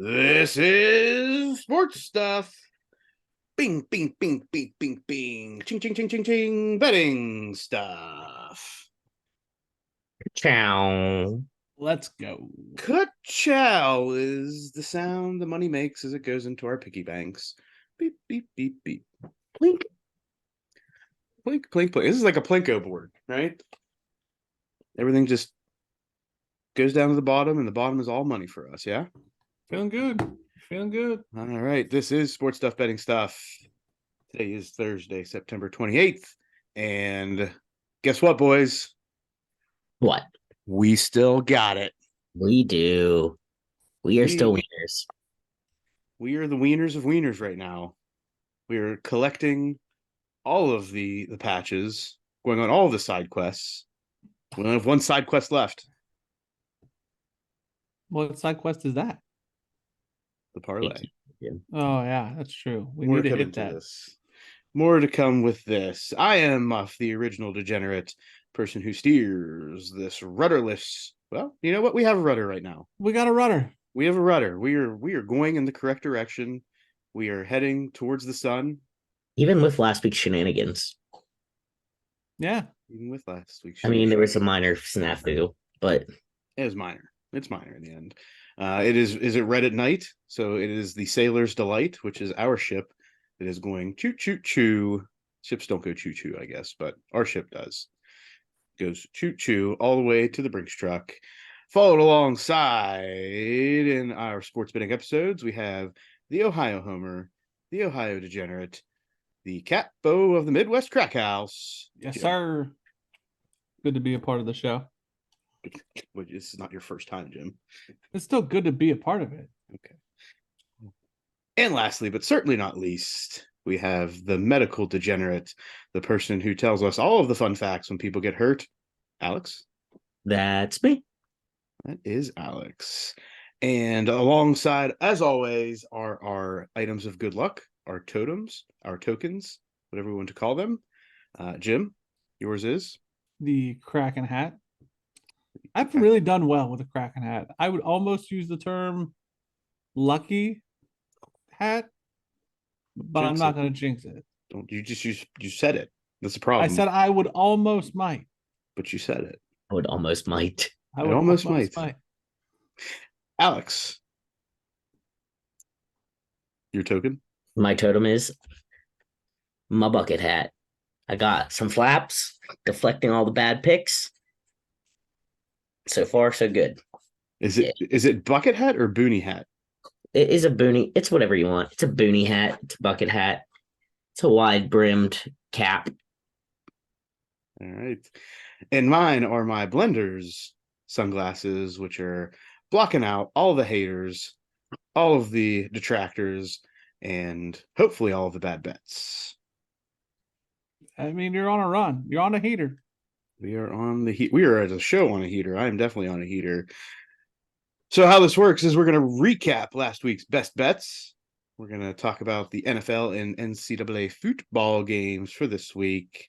This is sports stuff. Bing, bing, bing, bing, bing, bing. Ching, ching, ching, ching, ching. Betting stuff. Ciao. Let's go. Ka-chow is the sound the money makes as it goes into our piggy banks. Beep, beep, beep, beep. Plink. Plink, plink, plink. This is like a Plinko board, right? Everything just goes down to the bottom, and the bottom is all money for us, yeah? Feeling good. Feeling good. All right, this is Sports Stuff Betting Stuff. Today is Thursday, September 28th. And guess what, boys? What? We still got it. We do. We are still winners. We are the wieners of wieners right now. We are collecting all of the patches, going on all of the side quests. We only have one side quest left. What side quest is that? The parlay. Oh yeah, that's true. We More need to coming hit to that. this. More to come with this. I am Muff, the original degenerate person who steers this rudderless. Well, you know what? We have a rudder right now. We got a rudder. We have a rudder. We are going in the correct direction. We are heading towards the sun. Even with last week's shenanigans. Yeah. Even with last week's. I mean, there was a minor snafu, but it was minor. It's minor in the end. It is it red at night? So it is the Sailor's Delight, which is our ship. It is going choo choo choo. Ships don't go choo choo, I guess, but our ship does. It goes choo choo all the way to the Brinks truck. Followed alongside in our sports betting episodes, we have the Ohio Homer, the Ohio Degenerate, the Capo of the Midwest Crack House. Yes, sir. Good to be a part of the show. Which this is not your first time, Jim. It's still good to be a part of it. Okay. And lastly, but certainly not least, we have the medical degenerate, the person who tells us all of the fun facts when people get hurt. Alex? That's me. That is Alex. And alongside, as always, are our items of good luck, our totems, our tokens, whatever we want to call them. Jim, yours is? The Kraken hat. I've really done well with the Kraken hat. I would almost use the term lucky hat, but Jinx I'm not it. going to jinx it. Don't you just you said it. That's the problem. I said I would almost might. But you said it. I would almost might. I would almost might. Alex, your token? My totem is my bucket hat. I got some flaps, deflecting all the bad picks. So far, so good. Is it bucket hat or boonie hat? It is a boonie. It's whatever you want. It's a boonie hat. It's a bucket hat. It's a wide brimmed cap. All right. And mine are my blenders sunglasses, which are blocking out all the haters, all of the detractors, and hopefully all of the bad bets. I mean, you're on a run. You're on a heater. We are on the heat. We are at a show on a heater. I am definitely on a heater. So how this works is we're going to recap last week's best bets. We're going to talk about the NFL and NCAA football games for this week.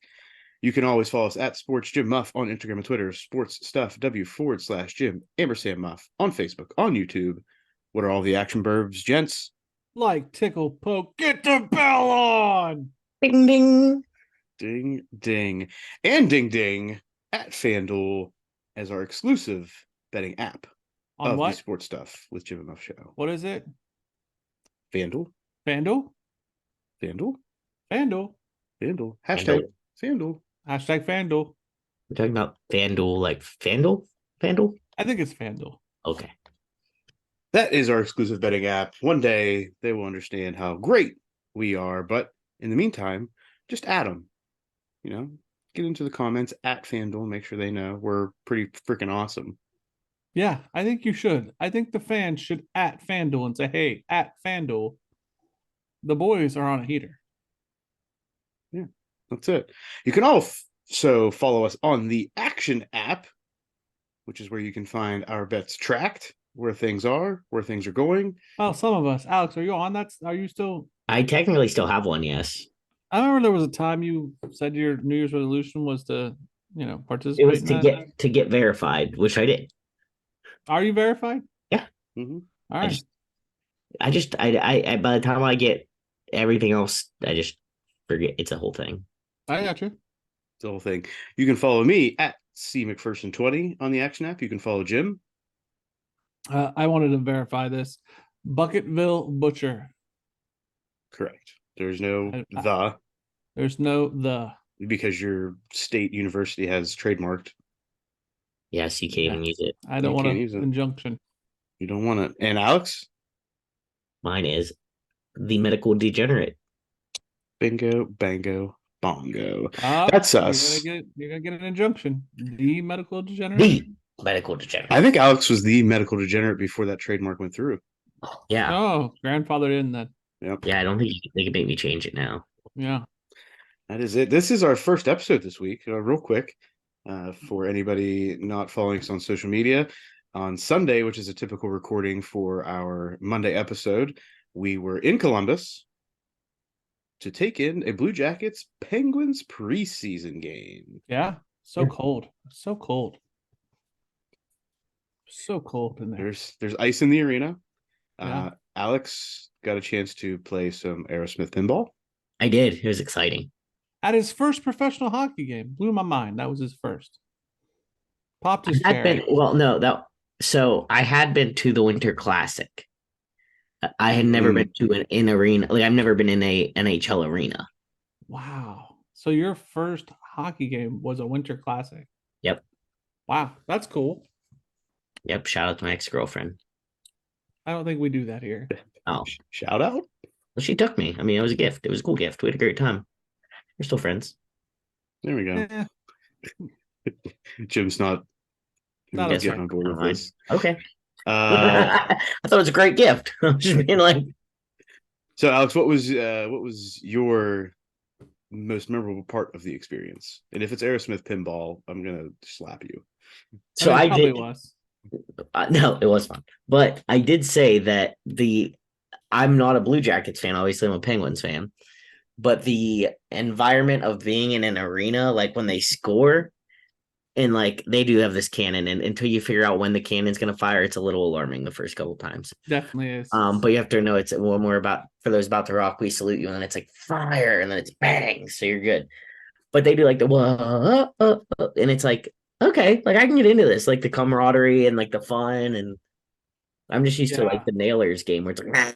You can always follow us at Sports Jim Muff on Instagram and Twitter, Sports Stuff W/Jim _ Muff on Facebook, on YouTube. What are all the action verbs, gents? Like, tickle, poke, get the bell on. Ding, ding. Ding, ding. And ding, ding at FanDuel as our exclusive betting app On of what? the Sports Stuff with Jim and Muff show. What is it? FanDuel? FanDuel? FanDuel? FanDuel. FanDuel. Hashtag FanDuel. Hashtag FanDuel. We're talking about FanDuel, like FanDuel? FanDuel? I think it's FanDuel. Okay. That is our exclusive betting app. One day they will understand how great we are, but in the meantime, just add them. You know, get into the comments at FanDuel, make sure they know we're pretty freaking awesome. Yeah, I think you should. I think the fans should at FanDuel and say, hey, at FanDuel, the boys are on a heater. Yeah, that's it. You can also follow us on the Action app, which is where you can find our bets tracked, where things are going. Oh, some of us. Alex, are you on that? Are you still? I technically still have one, yes. I remember there was a time you said your New Year's resolution was to, participate. It was in to that. get verified, which I did. Are you verified? Yeah. Mm-hmm. All right. I by the time I get everything else, I just forget it's a whole thing. I got you. The whole thing. You can follow me at C McPherson20 on the Action app. You can follow Jim. I wanted to verify this. Bucketville Butcher. Correct. There's no I- the There's no the. because your state university has trademarked. Yes, you can't Yeah. even use it. I don't You want can't an use it. injunction. You don't want to. And Alex, Mine is the medical degenerate. bingo, bango, bongo. Ah, That's you're us. gonna get an injunction. The medical degenerate. The medical degenerate. I think Alex was the medical degenerate before that trademark went through. Yeah. Oh, grandfather in that. Yep. Yeah, I don't think they can make me change it now. Yeah. That is it. This is our first episode this week. Real quick, for anybody not following us on social media, on Sunday, which is a typical recording for our Monday episode, we were in Columbus to take in a Blue Jackets Penguins preseason game. Yeah. So Yeah. cold. So cold. So cold in there. There's ice in the arena. Yeah. Alex got a chance to play some Aerosmith pinball. I did. It was exciting. At his first professional hockey game, blew my mind. That was his first. Popped his I had cherry. been well, no, that so I had been to the Winter Classic. I had never been to an arena. Like I've never been in a NHL arena. Wow. So your first hockey game was a winter classic. Yep. Wow, that's cool. Yep. Shout out to my ex-girlfriend. I don't think we do that here. Oh, Shout out. well, she took me. I mean, it was a gift. It was a cool gift. We had a great time. We're still friends. There we go. Eh, Jim's not Not getting okay. on board with Never mind. this. Okay. Uh, I thought it was a great gift. I'm just being like, so Alex, what was your most memorable part of the experience? And if it's Aerosmith pinball, I'm gonna slap you. so I mean, it I probably did. was. No, it was fun. But I did say that I'm not a Blue Jackets fan. Obviously, I'm a Penguins fan. But the environment of being in an arena, like when they score, and like they do have this cannon, and until you figure out when the cannon's gonna fire, it's a little alarming the first couple times. Definitely is. But you have to know it's when we're about for those about to rock, we salute you, and then it's like fire, and then it's bang, so you're good. But they do like the whoa, and it's like okay, like I can get into this, like the camaraderie and like the fun, and I'm just used to like Yeah. the Nailers game where it's like,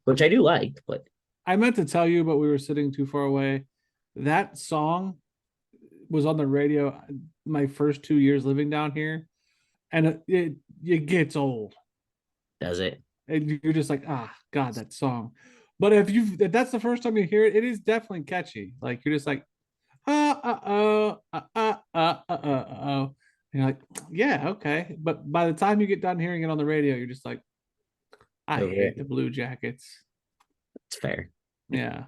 which I do like, but I meant to tell you, but we were sitting too far away. That song was on the radio my first 2 years living down here, and it gets old. does it? And you're just like, ah, God, that song. But if that's the first time you hear it, it is definitely catchy. Like you're just like, oh. And you're like, yeah, okay. But by the time you get done hearing it on the radio, you're just like, I Over hate it. the Blue Jackets. It's fair. Yeah.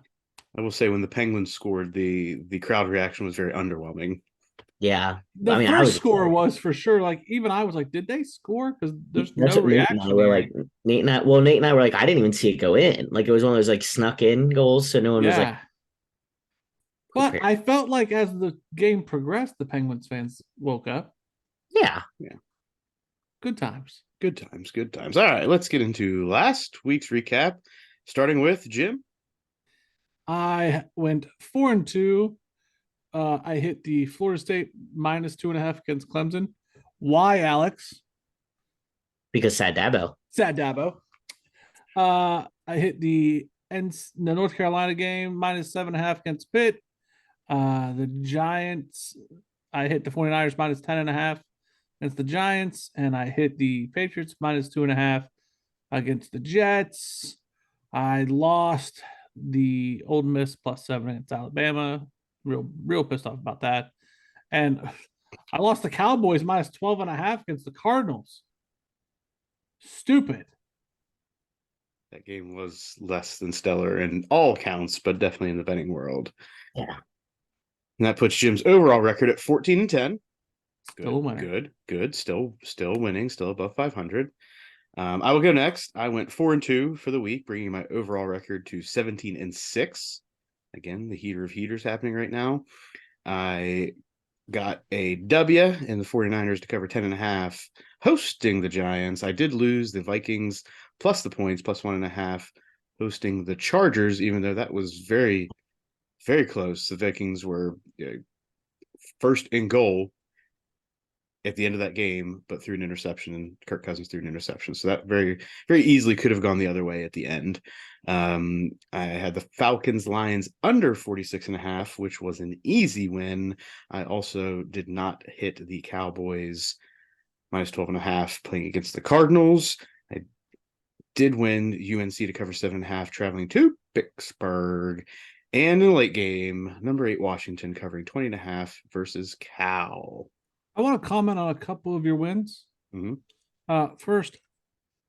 I will say when the Penguins scored, the crowd reaction was very underwhelming. Yeah. The I mean, first score was for sure. Like even I was like, did they score? Because there's That's no what Nate and I reaction were here. like. Nate and I were like, I didn't even see it go in. Like it was one of those like snuck in goals, so no one was like Yeah. But prepared. I felt like as the game progressed, the Penguins fans woke up. Yeah. Good times. Good times, good times. All right, let's get into last week's recap, starting with Jim. I went 4-2. I hit the Florida State -2.5 against Clemson. Why, Alex? Because Sad Dabo. Sad Dabo. I hit the North Carolina game -7.5 against Pitt. The Giants, I hit the 49ers -10.5 against the Giants, and I hit the Patriots -2.5 against the Jets. I lost the Old Miss +7 against Alabama. Real pissed off about that. And I lost the Cowboys -12.5 against the Cardinals. Stupid. That game was less than stellar in all counts, but definitely in the betting world. Yeah. And that puts Jim's overall record at 14-10. Still a winner. Good. Still winning, still above 500. I will go next. I went 4-2 for the week, bringing my overall record to 17-6. Again, the heater of heaters happening right now. I got a W in the 49ers to cover 10.5 hosting the Giants. I did lose the Vikings plus the points, plus 1.5, hosting the Chargers, even though that was very, very close. The Vikings were first in goal at the end of that game, but threw an interception, and Kirk Cousins threw an interception. So that very, very easily could have gone the other way at the end. I had the Falcons Lions under 46.5, which was an easy win. I also did not hit the Cowboys minus 12.5 playing against the Cardinals. I did win UNC to cover 7.5 traveling to Pittsburgh. And in the late game, number 8 Washington covering 20.5 versus Cal. I want to comment on a couple of your wins. Mm-hmm. First,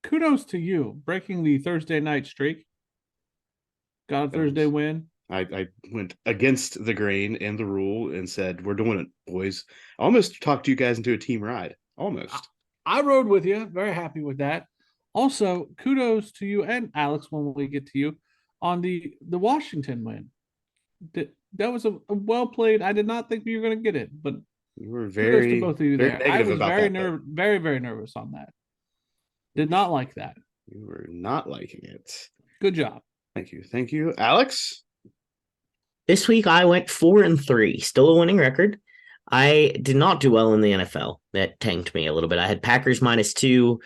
kudos to you breaking the Thursday night streak. Got a Thursday win. I went against the grain and the rule and said, we're doing it, boys. I almost talked you guys into a team ride. Almost. I rode with you. Very happy with that. Also, kudos to you and Alex when we get to you on the Washington win. That was a well played. I did not think you were going to get it, but you were kudos very, to both of you very there. I negative was about very that. very, very nervous on that. Did not like that. You were not liking it. Good job. Thank you. Thank you. Alex? This week I went 4-3, still a winning record. I did not do well in the NFL. That tanked me a little bit. I had Packers -2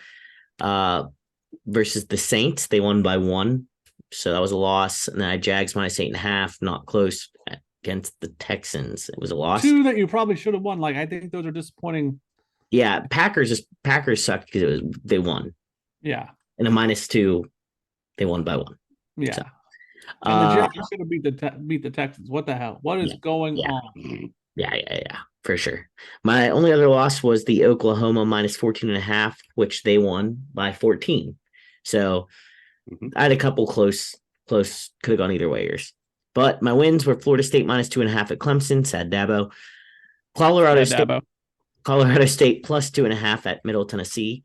versus the Saints. They won by 1, so that was a loss. And then I had Jags -8.5, not close, against the Texans. It was a loss. 2 that you probably should have won. Like, I think those are disappointing. Yeah, Packers sucked because they won. Yeah. And a -2, they won by 1. Yeah. So, and the Jags should have beat the Texans. What the hell? What is going on? Yeah, for sure. My only other loss was the Oklahoma -14.5, which they won by 14. So I had a couple close, could have gone either way. But my wins were Florida State -2.5 at Clemson, sad Dabo. Colorado State plus 2.5 at Middle Tennessee.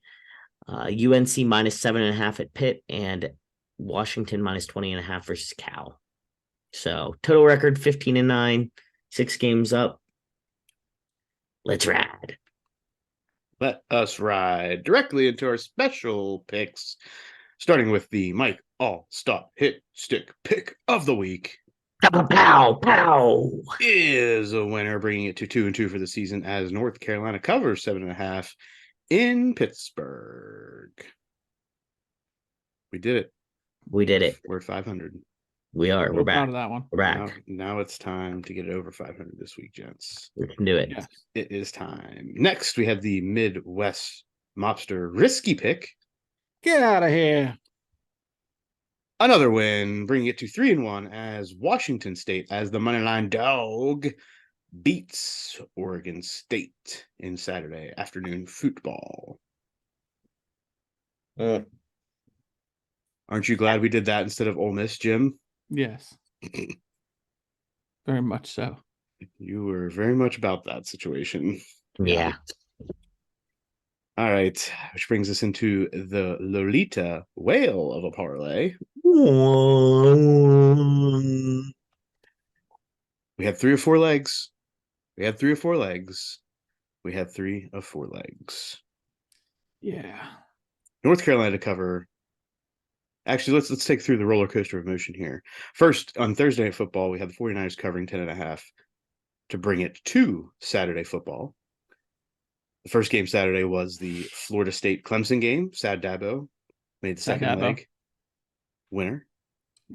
UNC -7.5 at Pitt, and Washington -20.5 versus Cal. So total record 15-9, 6 games up. Let's ride. Let us ride directly into our special picks, starting with the Mike All Stop Hit Stick pick of the week. Pow. Is a winner, bringing it to 2-2 for the season as North Carolina covers 7.5 in Pittsburgh. We did it. We're at 500. We are. We're back. Proud of that one. We're back. Now it's time to get it over 500 this week, gents. We can do it. Yes. It is time. Next, we have the Midwest Mobster Risky Pick. Get out of here. Another win, bringing it to 3-1 as Washington State, as the moneyline dog, beats Oregon State in Saturday afternoon football. Aren't you glad we did that instead of Ole Miss, Jim? Yes. Very much so. You were very much about that situation. Yeah. All right, which brings us into the Lolita whale of a parlay. We had 3 of 4 legs. We had 3 of 4 legs. Yeah. North Carolina to cover. Actually, let's take through the roller coaster of emotion here. First, on Thursday Night Football, we had the 49ers covering 10.5 to bring it to Saturday football. The first game Saturday was the Florida State Clemson game. Sad Dabo made the second leg winner.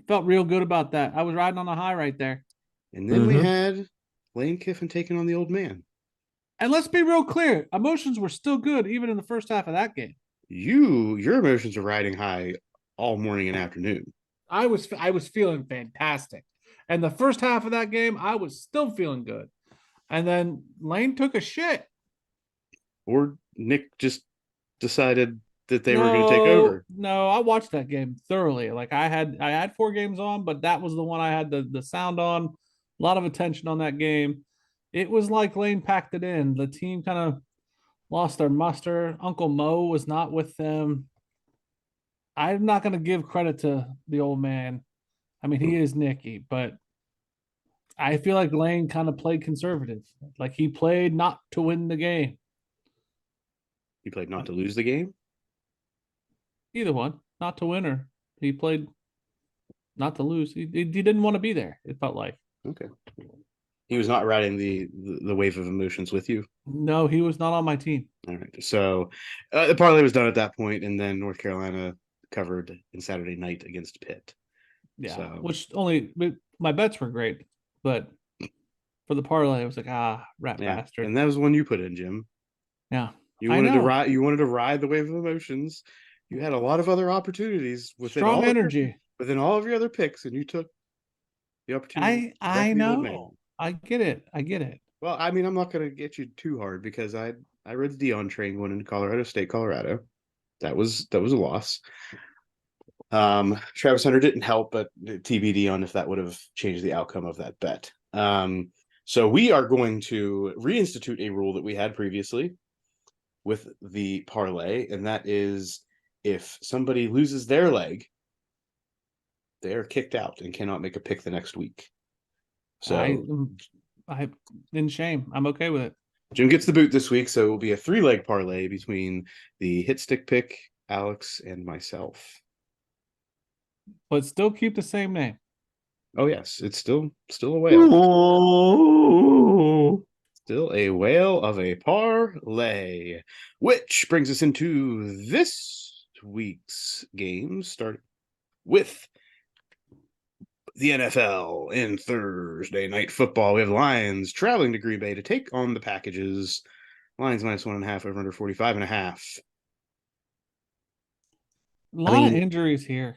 Felt real good about that. I was riding on a high right there. And then we had Lane Kiffin taking on the old man. And let's be real clear, emotions were still good even in the first half of that game. Your emotions are riding high all morning and afternoon. I was feeling fantastic. And the first half of that game, I was still feeling good. And then Lane took a shit. Or Nick just decided that they were going to take over. No, I watched that game thoroughly. Like I had 4 games on, but that was the one I had the sound on. A lot of attention on that game. It was like Lane packed it in. The team kind of lost their muster. Uncle Mo was not with them. I'm not going to give credit to the old man. I mean, he is Nicky, but I feel like Lane kind of played conservative. Like he played not to win the game. He played not to lose the game. Either one, not to win or he played not to lose. He didn't want to be there. It felt like. Okay. He was not riding the wave of emotions with you. No, he was not on my team. All right. So the parlay was done at that point, and then North Carolina covered in Saturday night against Pitt. Yeah, So, which only my bets were great, but for the parlay, I was like, rat bastard. and that was one you put in, Jim. Yeah, You wanted to ride. You wanted to ride the wave of emotions. You had a lot of other opportunities within strong energy within all of your other picks, and you took the opportunity. I know. I get it. Well, I mean, I'm not going to get you too hard because I read the Dion train going into Colorado State, Colorado. That was a loss. Travis Hunter didn't help, but TBD on if that would have changed the outcome of that bet. So we are going to reinstitute a rule that we had previously with the parlay, and that is if somebody loses their leg, they are kicked out and cannot make a pick the next week. So I in shame. I'm okay with it. Jim gets the boot this week, so it will be a 3-leg parlay between the hit stick pick, Alex, and myself. But still keep the same name. Oh yes, it's still a whale. Oh. Still a whale of a parlay. Which brings us into this week's games. Start with the NFL in Thursday night football. We have Lions traveling to Green Bay to take on the Packages. Lions -1.5 over under 45.5. A lot of injuries here.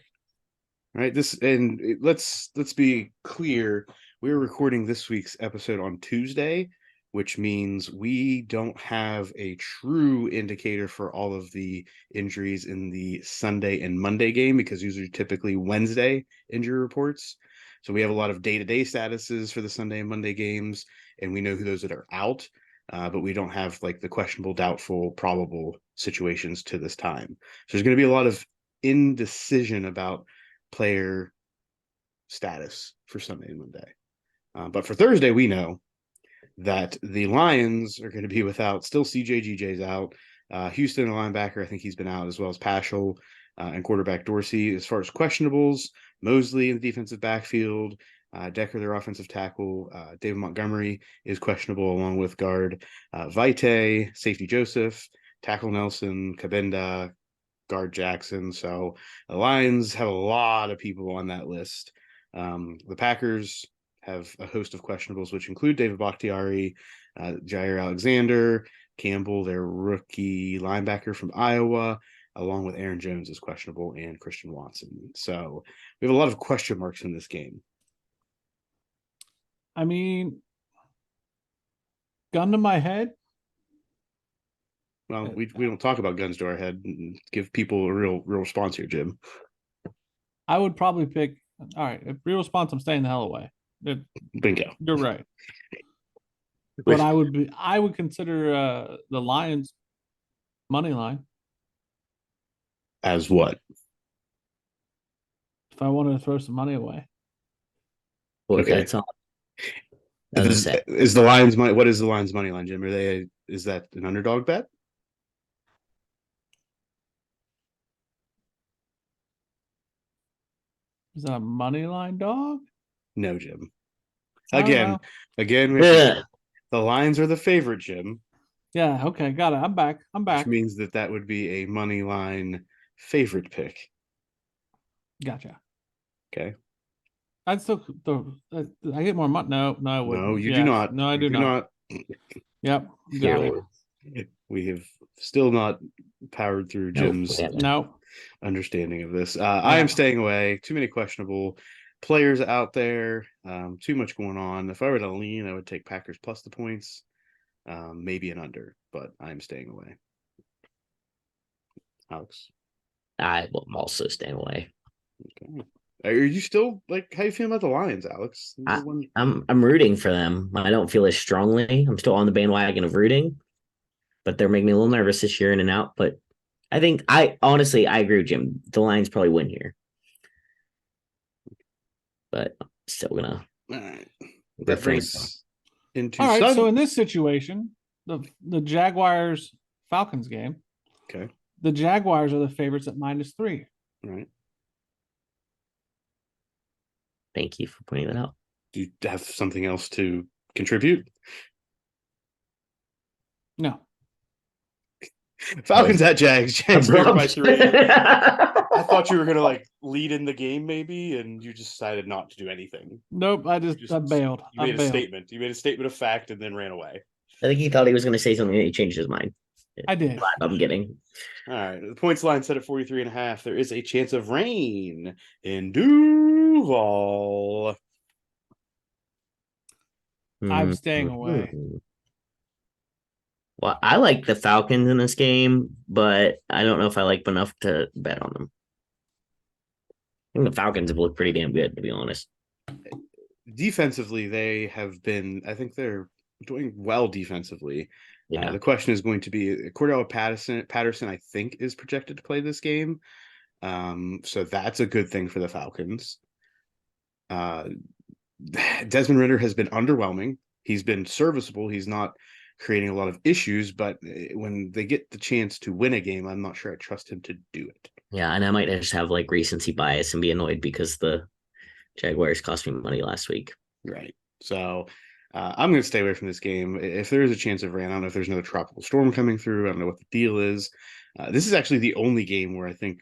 Right. Let's be clear. We're recording this week's episode on Tuesday, which means we don't have a true indicator for all of the injuries in the Sunday and Monday game because these are typically Wednesday injury reports. So we have a lot of day-to-day statuses for the Sunday and Monday games, and we know who those that are out, but we don't have like the questionable, doubtful, probable situations to this time. So there's going to be a lot of indecision about player status for Sunday and Monday. But for Thursday, we know that the Lions are going to be without still CJGJ's out. Houston, a linebacker, I think he's been out, as well as Paschal and quarterback Dorsey. As far as questionables, Mosley in the defensive backfield, Decker, their offensive tackle, David Montgomery is questionable along with guard Vite, safety Joseph, tackle Nelson, Kabenda, guard Jackson. So the Lions have a lot of people on that list. The Packers have a host of questionables, which include David Bakhtiari, Jair Alexander, Campbell, their rookie linebacker from Iowa, along with Aaron Jones is questionable, and Christian Watson. So we have a lot of question marks in this game. I mean, gun to my head. Well, we don't talk about guns to our head and give people a real response here, Jim. I would probably pick. All right, if real response, I'm staying the hell away. Bingo. You're right. But I would consider the Lions money line as what? If I wanted to throw some money away. Well, okay. It's on. Is the Lions money? What is the Lions money line, Jim? Is that an underdog bet? Is that a money line dog? No, Jim. Oh, again, Yeah. the Lions are the favorite, Jim. Yeah. Okay. Got it. I'm back. Which means that would be a money line favorite pick. Gotcha. Okay. I'd still. I get more money. No, I wouldn't. No, you do not. No, I do not. Yep. Got it. We have still not powered through Jim's understanding of this. I am staying away. Too many questionable players out there. Too much going on. If I were to lean, I would take Packers plus the points, maybe an under, but I'm staying away. Alex? I'm also staying away. Okay. Are you still like how you feeling about the Lions, Alex? I'm rooting for them. I don't feel as strongly. I'm still on the bandwagon of rooting, but they're making me a little nervous this year in and out. But I think I agree with Jim. The Lions probably win here. But I'm still gonna that brings into all right. So in this situation, the Jaguars Falcons game, Okay. The Jaguars are the favorites at -3. All right. Thank you for pointing that out. Do you have something else to contribute? No. Falcons at Jags. Jags favored by 3. I I thought you were gonna like lead in the game maybe, and you just decided not to do anything. Nope. I bailed. You I made a bailed. statement. You made a statement of fact and then ran away. think he thought he was going to say something and he changed his mind. I did. I'm getting. All right. The points line set at 43.5. There is a chance of rain in Duval. I'm staying away. Well, I like the Falcons in this game, but I don't know if I like enough to bet on them. I think the Falcons have looked pretty damn good, to be honest. Defensively, they have been, I think they're doing well defensively. Yeah. The question is going to be Cordell Patterson, I think, is projected to play this game. So that's a good thing for the Falcons. Desmond Ridder has been underwhelming. He's been serviceable. He's not creating a lot of issues, but when they get the chance to win a game, I'm not sure I trust him to do it. Yeah, and I might just have like recency bias and be annoyed because the Jaguars cost me money last week. Right. So I'm going to stay away from this game. If there is a chance of rain, I don't know if there's another tropical storm coming through. I don't know what the deal is. This is actually the only game where I think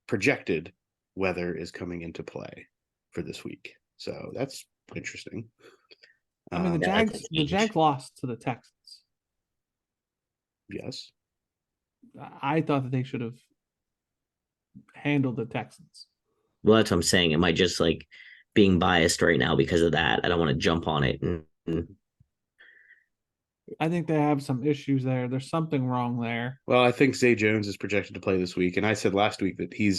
projected weather is coming into play for this week. So that's interesting. I mean, the Yeah, Jags lost to the Texans. Yes. I thought that they should have handled the Texans. Well, that's what I'm saying. Am I just like being biased right now because of that? I don't want to jump on it. I think they have some issues there. There's something wrong there. Well, I think Zay Jones is projected to play this week, and I said last week that I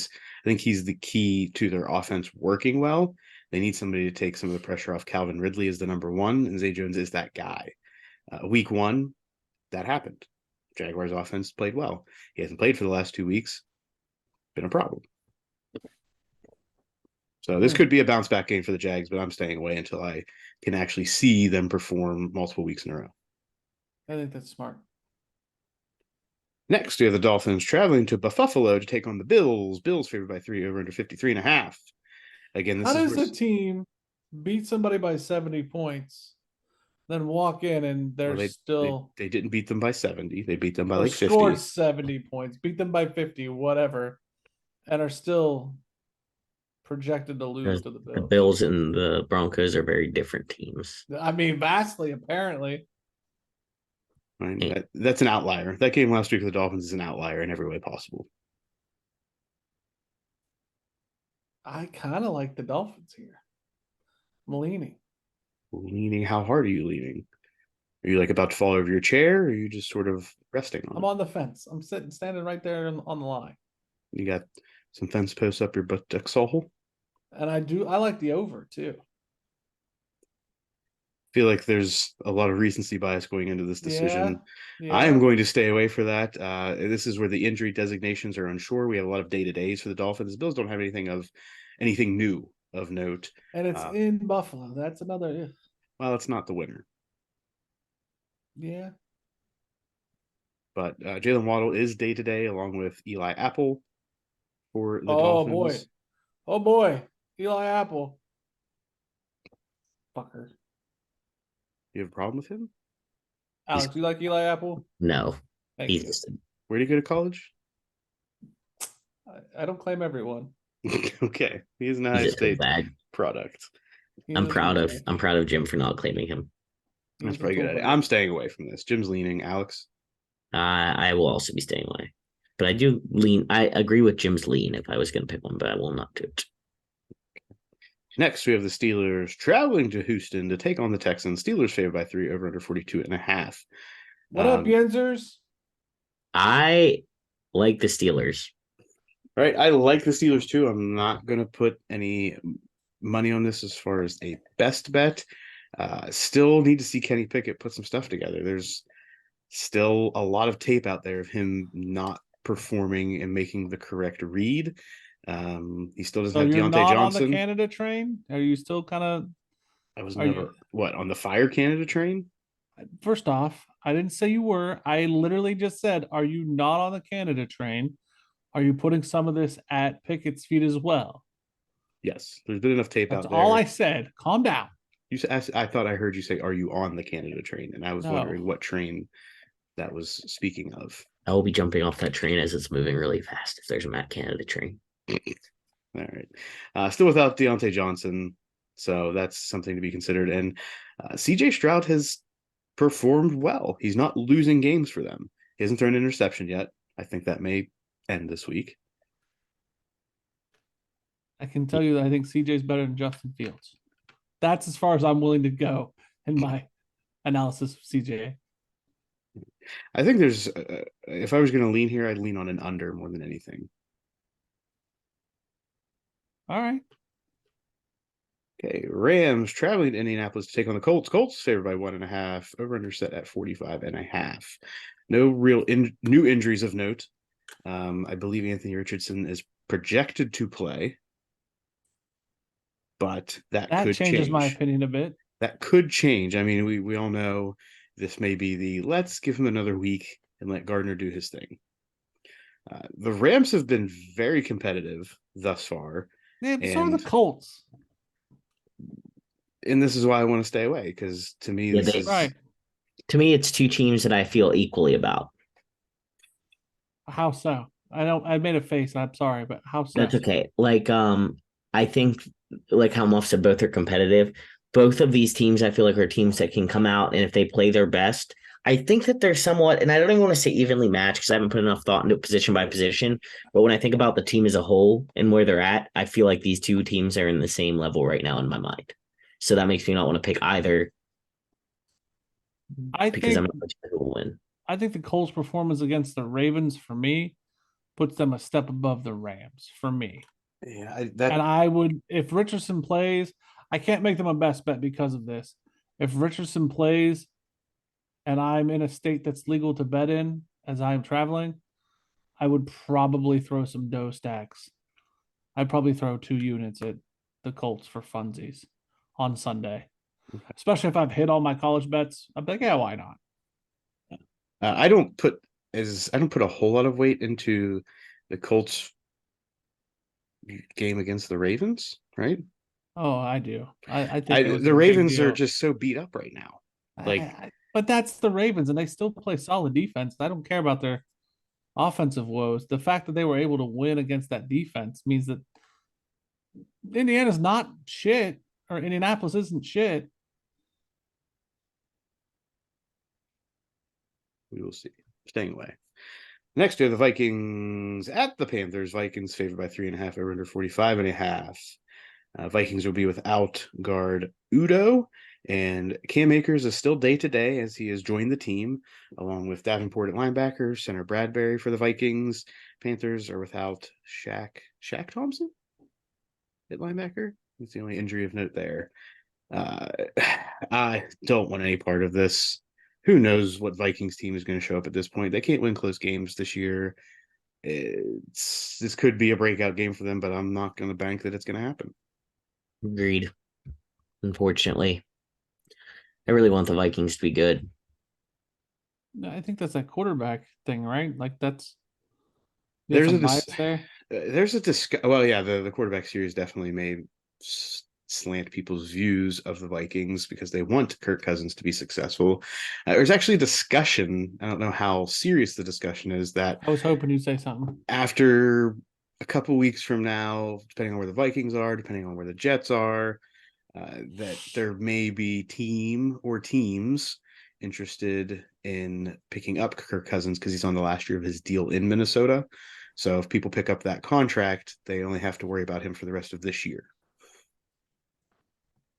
think he's the key to their offense working well. They need somebody to take some of the pressure off. Calvin Ridley is the number one, and Zay Jones is that guy. Week 1, that happened. Jaguars offense played well. He hasn't played for the last 2 weeks. Been a problem. So this could be a bounce back game for the Jags, but I'm staying away until I can actually see them perform multiple weeks in a row. I think that's smart. Next, we have the Dolphins traveling to Buffalo to take on the Bills. Bills favored by 3 over under 53.5. Again, this How is does a team beat somebody by 70 points, then walk in and they're still they didn't beat them by 70. They beat them by or like 50. scored 70 points, beat them by 50, whatever, and are still projected to lose to the The Bills. Bills and the Broncos are very different teams. I mean, vastly, apparently. Right? Yeah. That's an outlier. That game last week for the Dolphins is an outlier in every way possible. I kind of like the Dolphins here. I'm leaning. Leaning, how hard are you leaning? Are you like about to fall over your chair, or are you just sort of resting on I'm it? on the fence. I'm standing right there on the line. You got some fence posts up your buttocks hole? And I like the over too. Feel like there's a lot of recency bias going into this decision. Yeah. I am going to stay away for that. This is where the injury designations are unsure. We have a lot of day-to-days for the Dolphins. The Bills don't have anything new of note. And it's in Buffalo. That's another. Well, it's not the winner. Yeah. But Jalen Waddle is day-to-day along with Eli Apple for the Dolphins. Oh boy. Eli Apple. Fucker. You have a problem with him? Alex, you like Eli Apple? No, Thank he's you. just Where did he go to college? I don't claim everyone. Okay, he's an Ohio just State bad. product. He's I'm a proud of tool Jim for not claiming him. player. That's He's a probably tool good. player. I'm staying away from this. Jim's leaning. Alex, I will also be staying away. But I do lean. I agree with Jim's lean if I was going to pick one, but I will not do it. next we have the Steelers traveling to Houston to take on the Texans. Steelers favored by 3 over under 42.5. What up, Jensers? I like the Steelers. Right, I like the Steelers too. I'm not going to put any money on this as far as a best bet. Still need to see Kenny Pickett put some stuff together. There's still a lot of tape out there of him not performing and making the correct read. He still doesn't So have you're Deontay not Johnson. on the Canada train? Are you still kind of? I was Are never you- on the Fire Canada train. First off, I didn't say you were. I literally just said, are you not on the Canada train? Are you putting some of this at Pickett's feet as well? Yes, there's been enough tape That's out all there. I said. Calm down. I thought I heard you say, "Are you on the Canada train?" And I was No. wondering what train that was speaking of. I will be jumping off that train as it's moving really fast if there's a Matt Canada train. All right. Still without Deontay Johnson, so that's something to be considered. And CJ Stroud has performed well. He's not losing games for them. He hasn't thrown an interception yet. I think that may end this week. I can tell you that I think CJ's better than Justin Fields. That's as far as I'm willing to go in my analysis of CJ. I think there's, if I was going to lean here, I'd lean on an under more than anything. All right. Okay, Rams traveling to Indianapolis to take on the Colts. Colts favored by 1.5. Over under set at 45.5. No real new injuries of note. I believe Anthony Richardson is projected to play, but that could changes change. my opinion a bit. That could change. I mean, we all know this may be the let's give him another week and let Gardner do his thing. The Rams have been very competitive thus far. Yeah, so are the Colts. And this is why I want to stay away, because to me, Yeah, this is Right. To me, it's two teams that I feel equally about. How so? I made a face. I'm sorry, but how so? That's okay. Like, I think like how Muff said, both are competitive. Both of these teams, I feel like, are teams that can come out and if they play their best, I think that they're somewhat, and I don't even want to say evenly matched because I haven't put enough thought into it position by position. But when I think about the team as a whole and where they're at, I feel like these two teams are in the same level right now in my mind. So that makes me not want to pick either I because think I'm not sure who will win. I think the Colts' performance against the Ravens for me puts them a step above the Rams for me. yeah, And I would, if Richardson plays, I can't make them a best bet because of this. If Richardson plays and I'm in a state that's legal to bet in as I'm traveling, I would probably throw some dough stacks. I'd probably throw 2 units at the Colts for funsies on Sunday, especially if I've hit all my college bets. I'd be like, yeah, why not? I don't put a whole lot of weight into the Colts game against the Ravens, right? Oh, I do. I think it was The a big Ravens are deal. just so beat up right now. Like, But that's the Ravens, and they still play solid defense. I don't care about their offensive woes. The fact that they were able to win against that defense means that Indiana's not shit, or Indianapolis isn't shit. we will see. Staying away. Next year, the Vikings at the Panthers. Vikings favored by 3.5 over under 45.5. Vikings will be without guard Udo, and Cam Akers is still day to day as he has joined the team, along with Davenport at linebacker, center Bradbury for the Vikings. Panthers are without Shaq Thompson at linebacker. That's the only injury of note there. I don't want any part of this. Who knows what Vikings team is going to show up at this point? They can't win close games this year. This could be a breakout game for them, but I'm not going to bank that it's going to happen. Agreed. Unfortunately, I really want the Vikings to be good. I think that's a quarterback thing, right? Like that's There's some a bias there. there's a well, yeah, the quarterback series definitely made slant people's views of the Vikings because they want Kirk Cousins to be successful. There's actually a discussion. I don't know how serious the discussion is that I was hoping you'd say something. after a couple weeks from now, depending on where the Vikings are, depending on where the Jets are, that there may be team or teams interested in picking up Kirk Cousins because he's on the last year of his deal in Minnesota. So if people pick up that contract, they only have to worry about him for the rest of this year.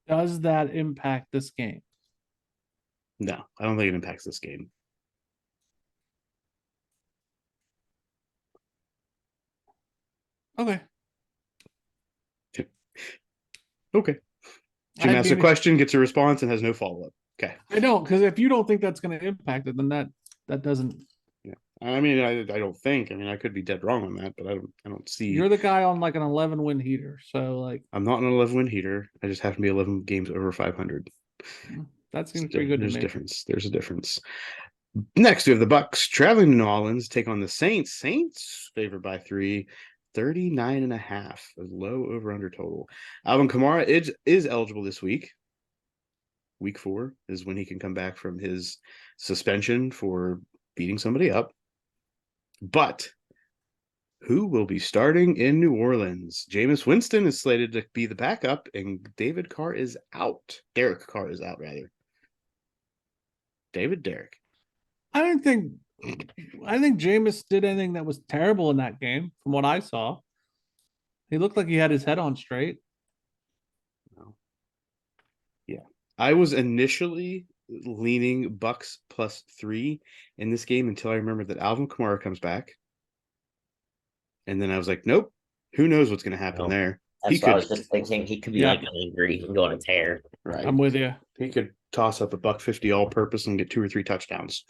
Does that impact this game? No, I don't think it impacts this game. Okay. Okay. Jim asks a question, gets a response, and has no follow-up. Okay. I don't, because if you don't think that's going to impact it, then that doesn't. Yeah. I mean, I don't think. I mean, I could be dead wrong on that, but I don't see. You're the guy on like an 11-win heater, so like I'm not an 11-win heater. I just have to be 11 games over 500. That seems pretty good to There's a me. difference. There's a difference. Next, we have the Bucks traveling to New Orleans, take on the Saints. Saints favored by 39.5. A low over under total. Alvin Kamara is eligible this week. Week 4 is when he can come back from his suspension for beating somebody up. But who will be starting in New Orleans? Jameis Winston is slated to be the backup, and David Carr is out. Derek Carr is out, rather. Derek. I think Jameis did anything that was terrible in that game, from what I saw. He looked like he had his head on straight. Yeah. I was initially leaning Bucks +3 in this game until I remembered that Alvin Kamara comes back. And then I was like, nope. Who knows what's going to happen there? That's what I was just thinking. He could be like angry and go on a tear. Right. I'm with you. He could toss up $150 all-purpose and get 2 or 3 touchdowns.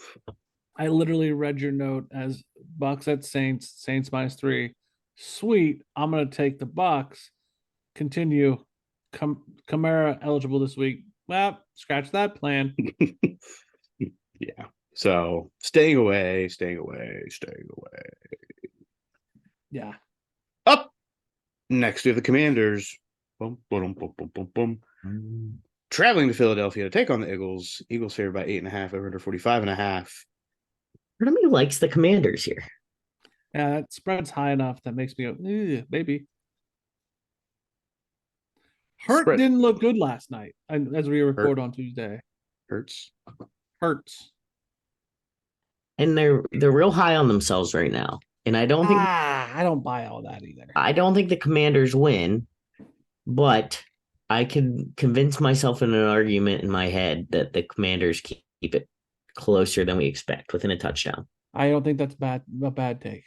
I literally read your note as Bucks at Saints, Saints -3. Sweet. I'm going to take the Bucks. Continue. Kamara eligible this week. Well, scratch that plan. Yeah. So staying away. Yeah. Up next, we have the Commanders. Boom, boom, boom, boom, boom, boom. Traveling to Philadelphia to take on the Eagles. Eagles favored by 8.5, over under 45.5. Part of me likes the Commanders here. Yeah, that spread's high enough that makes me go, maybe. Hurt didn't look good last night, as we record on Tuesday. Hurts. And they're real high on themselves right now. And I don't think I don't buy all that either. I don't think the Commanders win, but I can convince myself in an argument in my head that the Commanders keep it closer than we expect within a touchdown. I don't think that's a bad take.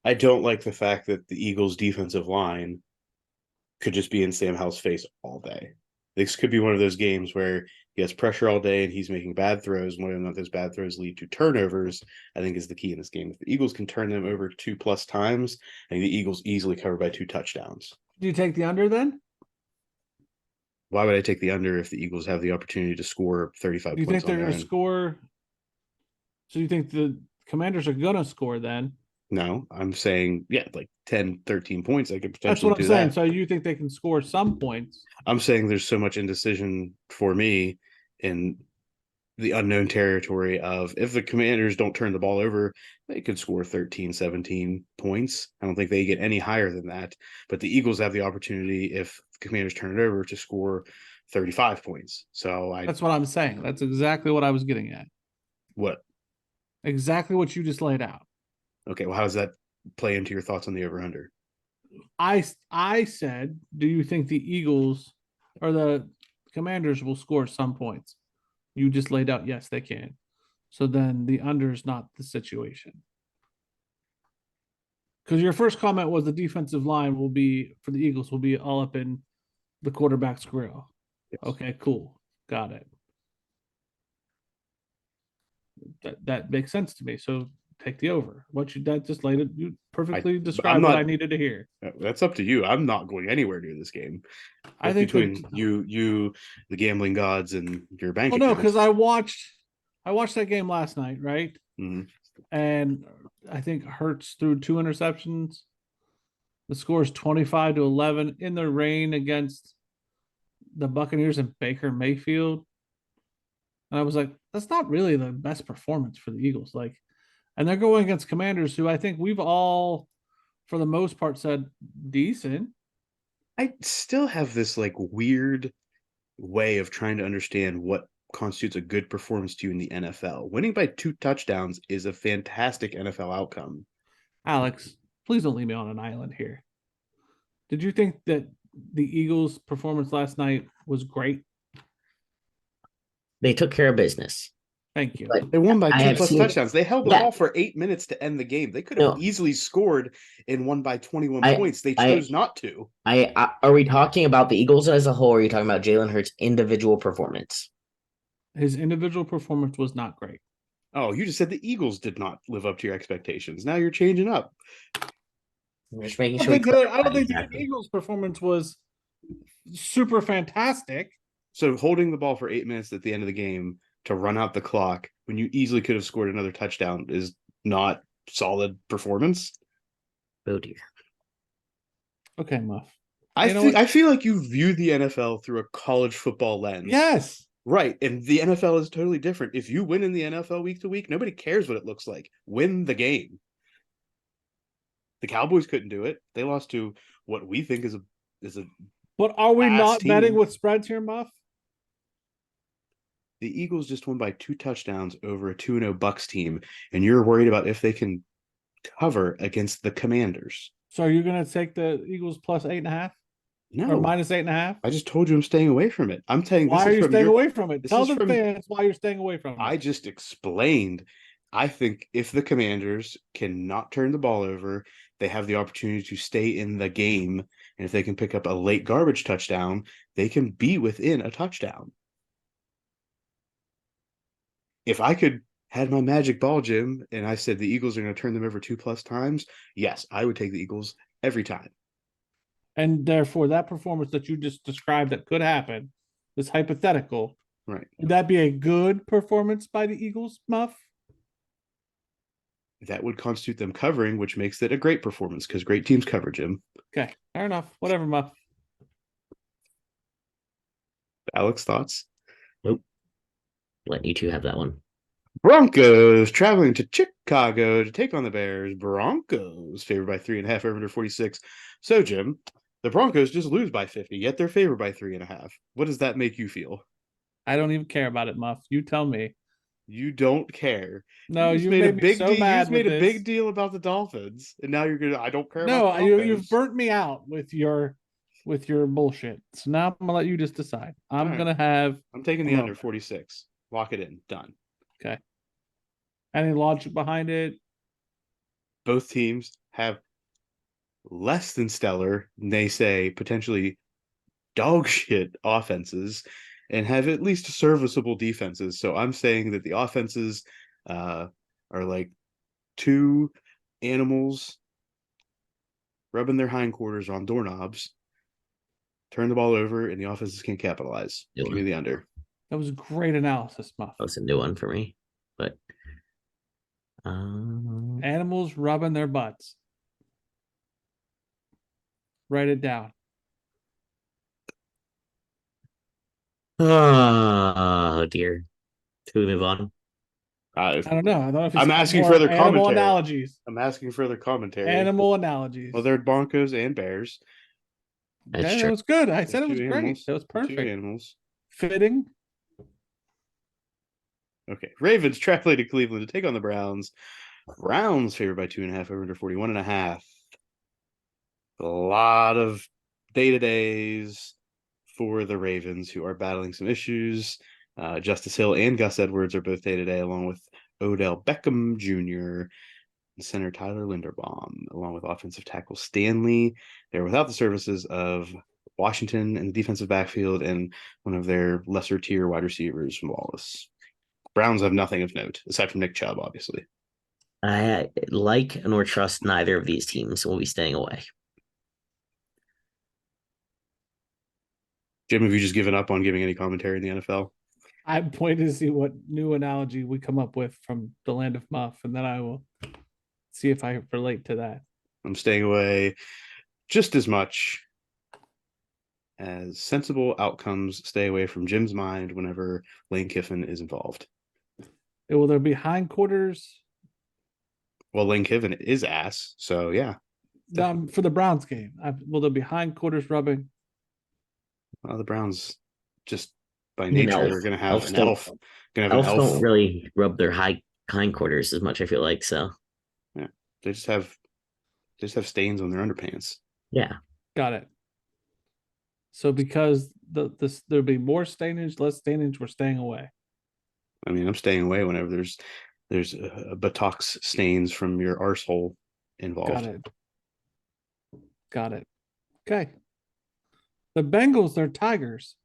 I don't like the fact that the Eagles' defensive line could just be in Sam Howell's face all day. This could be one of those games where he has pressure all day and he's making bad throws. Whether or not those bad throws lead to turnovers, I think is the key in this game. If the Eagles can turn them over 2+ times, I think the Eagles easily cover by 2 touchdowns. Do you take the under then? Why would I take the under if the Eagles have the opportunity to score 35 points? Do you think they're going to score? So you think the Commanders are going to score then? No, I'm saying, like 10, 13 points. I could potentially That's what I'm do saying. that. So you think they can score some points? I'm saying there's so much indecision for me in the unknown territory of if the Commanders don't turn the ball over, they could score 13, 17 points. I don't think they get any higher than that. But the Eagles have the opportunity, if the Commanders turn it over, to score 35 points. So that's what I'm saying. That's exactly what I was getting at. What? Exactly what you just laid out. Okay, well, how does that play into your thoughts on the over-under? I said, do you think the Eagles or the Commanders will score some points? You just laid out, yes, they can. So then the under is not the situation. Because your first comment was the defensive line will be, for the Eagles, will be all up in the quarterback's grill. Yes. Okay, cool. Got it. That makes sense to me. So take the over. That just laid it. You perfectly described what I needed to hear. That's up to you. I'm not going anywhere near this game. I think between you, the gambling gods, and your bank. Oh no, because I watched that game last night, right? Mm-hmm. And I think Hurts threw 2 interceptions. The score is 25-11 in the rain against the Buccaneers and Baker Mayfield. And I was like, that's not really the best performance for the Eagles. And they're going against Commanders, who I think we've all, for the most part, said decent. I still have this weird way of trying to understand what constitutes a good performance to you in the NFL. Winning by 2 touchdowns is a fantastic NFL outcome. Alex, please don't leave me on an island here. Did you think that the Eagles' performance last night was great? They took care of business. Thank you. But they won by 2+ touchdowns. They held the ball for 8 minutes to end the game. They could have easily scored and won by 21 points. They chose not to. Are we talking about the Eagles as a whole, or are you talking about Jalen Hurts' individual performance? His individual performance was not great. Oh, you just said the Eagles did not live up to your expectations. Now you're changing up. I'm just making sure. I don't think the Eagles' performance was super fantastic. So holding the ball for 8 minutes at the end of the game to run out the clock when you easily could have scored another touchdown is not solid performance. Oh dear. Okay, Muff. I You know think what? I feel like you view the NFL through a college football lens. Yes. Right. And the NFL is totally different. If you win in the NFL week to week, nobody cares what it looks like. Win the game. The Cowboys couldn't do it. They lost to what we think is a But are we ass not betting team. with spreads here, Muff? The Eagles just won by 2 touchdowns over a 2-0 Bucks team, and you're worried about if they can cover against the Commanders. So are you going to take the Eagles plus 8.5 or No, minus 8.5? I just told you I'm staying away from it. I'm telling Why this are is you from staying your away from it? this Tell is the from fans why you're staying away from I it. just explained. I think if the Commanders cannot turn the ball over, they have the opportunity to stay in the game. And if they can pick up a late garbage touchdown, they can be within a touchdown. If I could had my magic ball, Jim, and I said the Eagles are going to turn them over 2+ times, yes, I would take the Eagles every time. And therefore, that performance that you just described that could happen is hypothetical. Right. Would that be a good performance by the Eagles, Muff? That would constitute them covering, which makes it a great performance because great teams cover, Jim. Okay, fair enough. Whatever, Muff. Alex, thoughts? Nope. Let you two have that one. Broncos traveling to Chicago to take on the Bears. Broncos favored by 3.5 over under 46. So, Jim, the Broncos just lose by 50, yet they're favored by 3.5. What does that make you feel? I don't even care about it, Muff. You tell me. You don't care. No, You just you made a made me big so deal. You mad just with made a big this. deal about the Dolphins, and now you're gonna. I don't care about No, the you've Broncos. burnt me out with your bullshit. So now I'm gonna let you just decide. I'm right. gonna have I'm taking the a under moment. 46. Lock it in. Done. Okay. Any logic behind it? Both teams have less than stellar, they say potentially dog shit offenses, and have at least serviceable defenses. So I'm saying that the offenses are like two animals rubbing their hindquarters on doorknobs, turn the ball over, and the offenses can't capitalize. New Give me one. the under. That was great analysis, Muff. That was a new one for me. But Animals rubbing their butts. Write it down. oh dear. Should we move on? I don't know. I don't know if I'm it's asking more further animal commentary. analogies. I'm asking further commentary. Animal analogies. Well, they're Broncos and Bears. That's Okay, true. that was good. I They're said it was two great. animals. That was They're two perfect. animals. Fitting. Okay. Ravens traveling to Cleveland to take on the Browns. Browns favored by 2.5 over under 41.5. A lot of day-to-days for the Ravens, who are battling some issues. Justice Hill and Gus Edwards are both day-to-day, along with Odell Beckham Jr. and center Tyler Linderbaum, along with offensive tackle Stanley. They're without the services of Washington in the defensive backfield and one of their lesser tier wide receivers from Wallace. Browns have nothing of note, aside from Nick Chubb, obviously. I like nor trust neither of these teams. We'll be staying away. Jim, have you just given up on giving any commentary in the NFL? I'm waiting to see what new analogy we come up with from the land of Muff, and then I will see if I relate to that. I'm staying away just as much as sensible outcomes stay away from Jim's mind whenever Lane Kiffin is involved. Will there be hindquarters? Well, Lane Kiffin is ass, so yeah. For the Browns game, will there be hindquarters rubbing? Well, the Browns just by An nature elf. are going to have Elves an don't- elf. Going to have an Elves elf. don't really rub their hindquarters as much, I feel like. So They just have stains on their underpants. yeah. Got it. So because there'll be more stainage, less stainage, we're staying away. I mean, I'm staying away whenever there's buttocks stains from your arsehole involved. Got it. Okay. The Bengals, they're Tigers.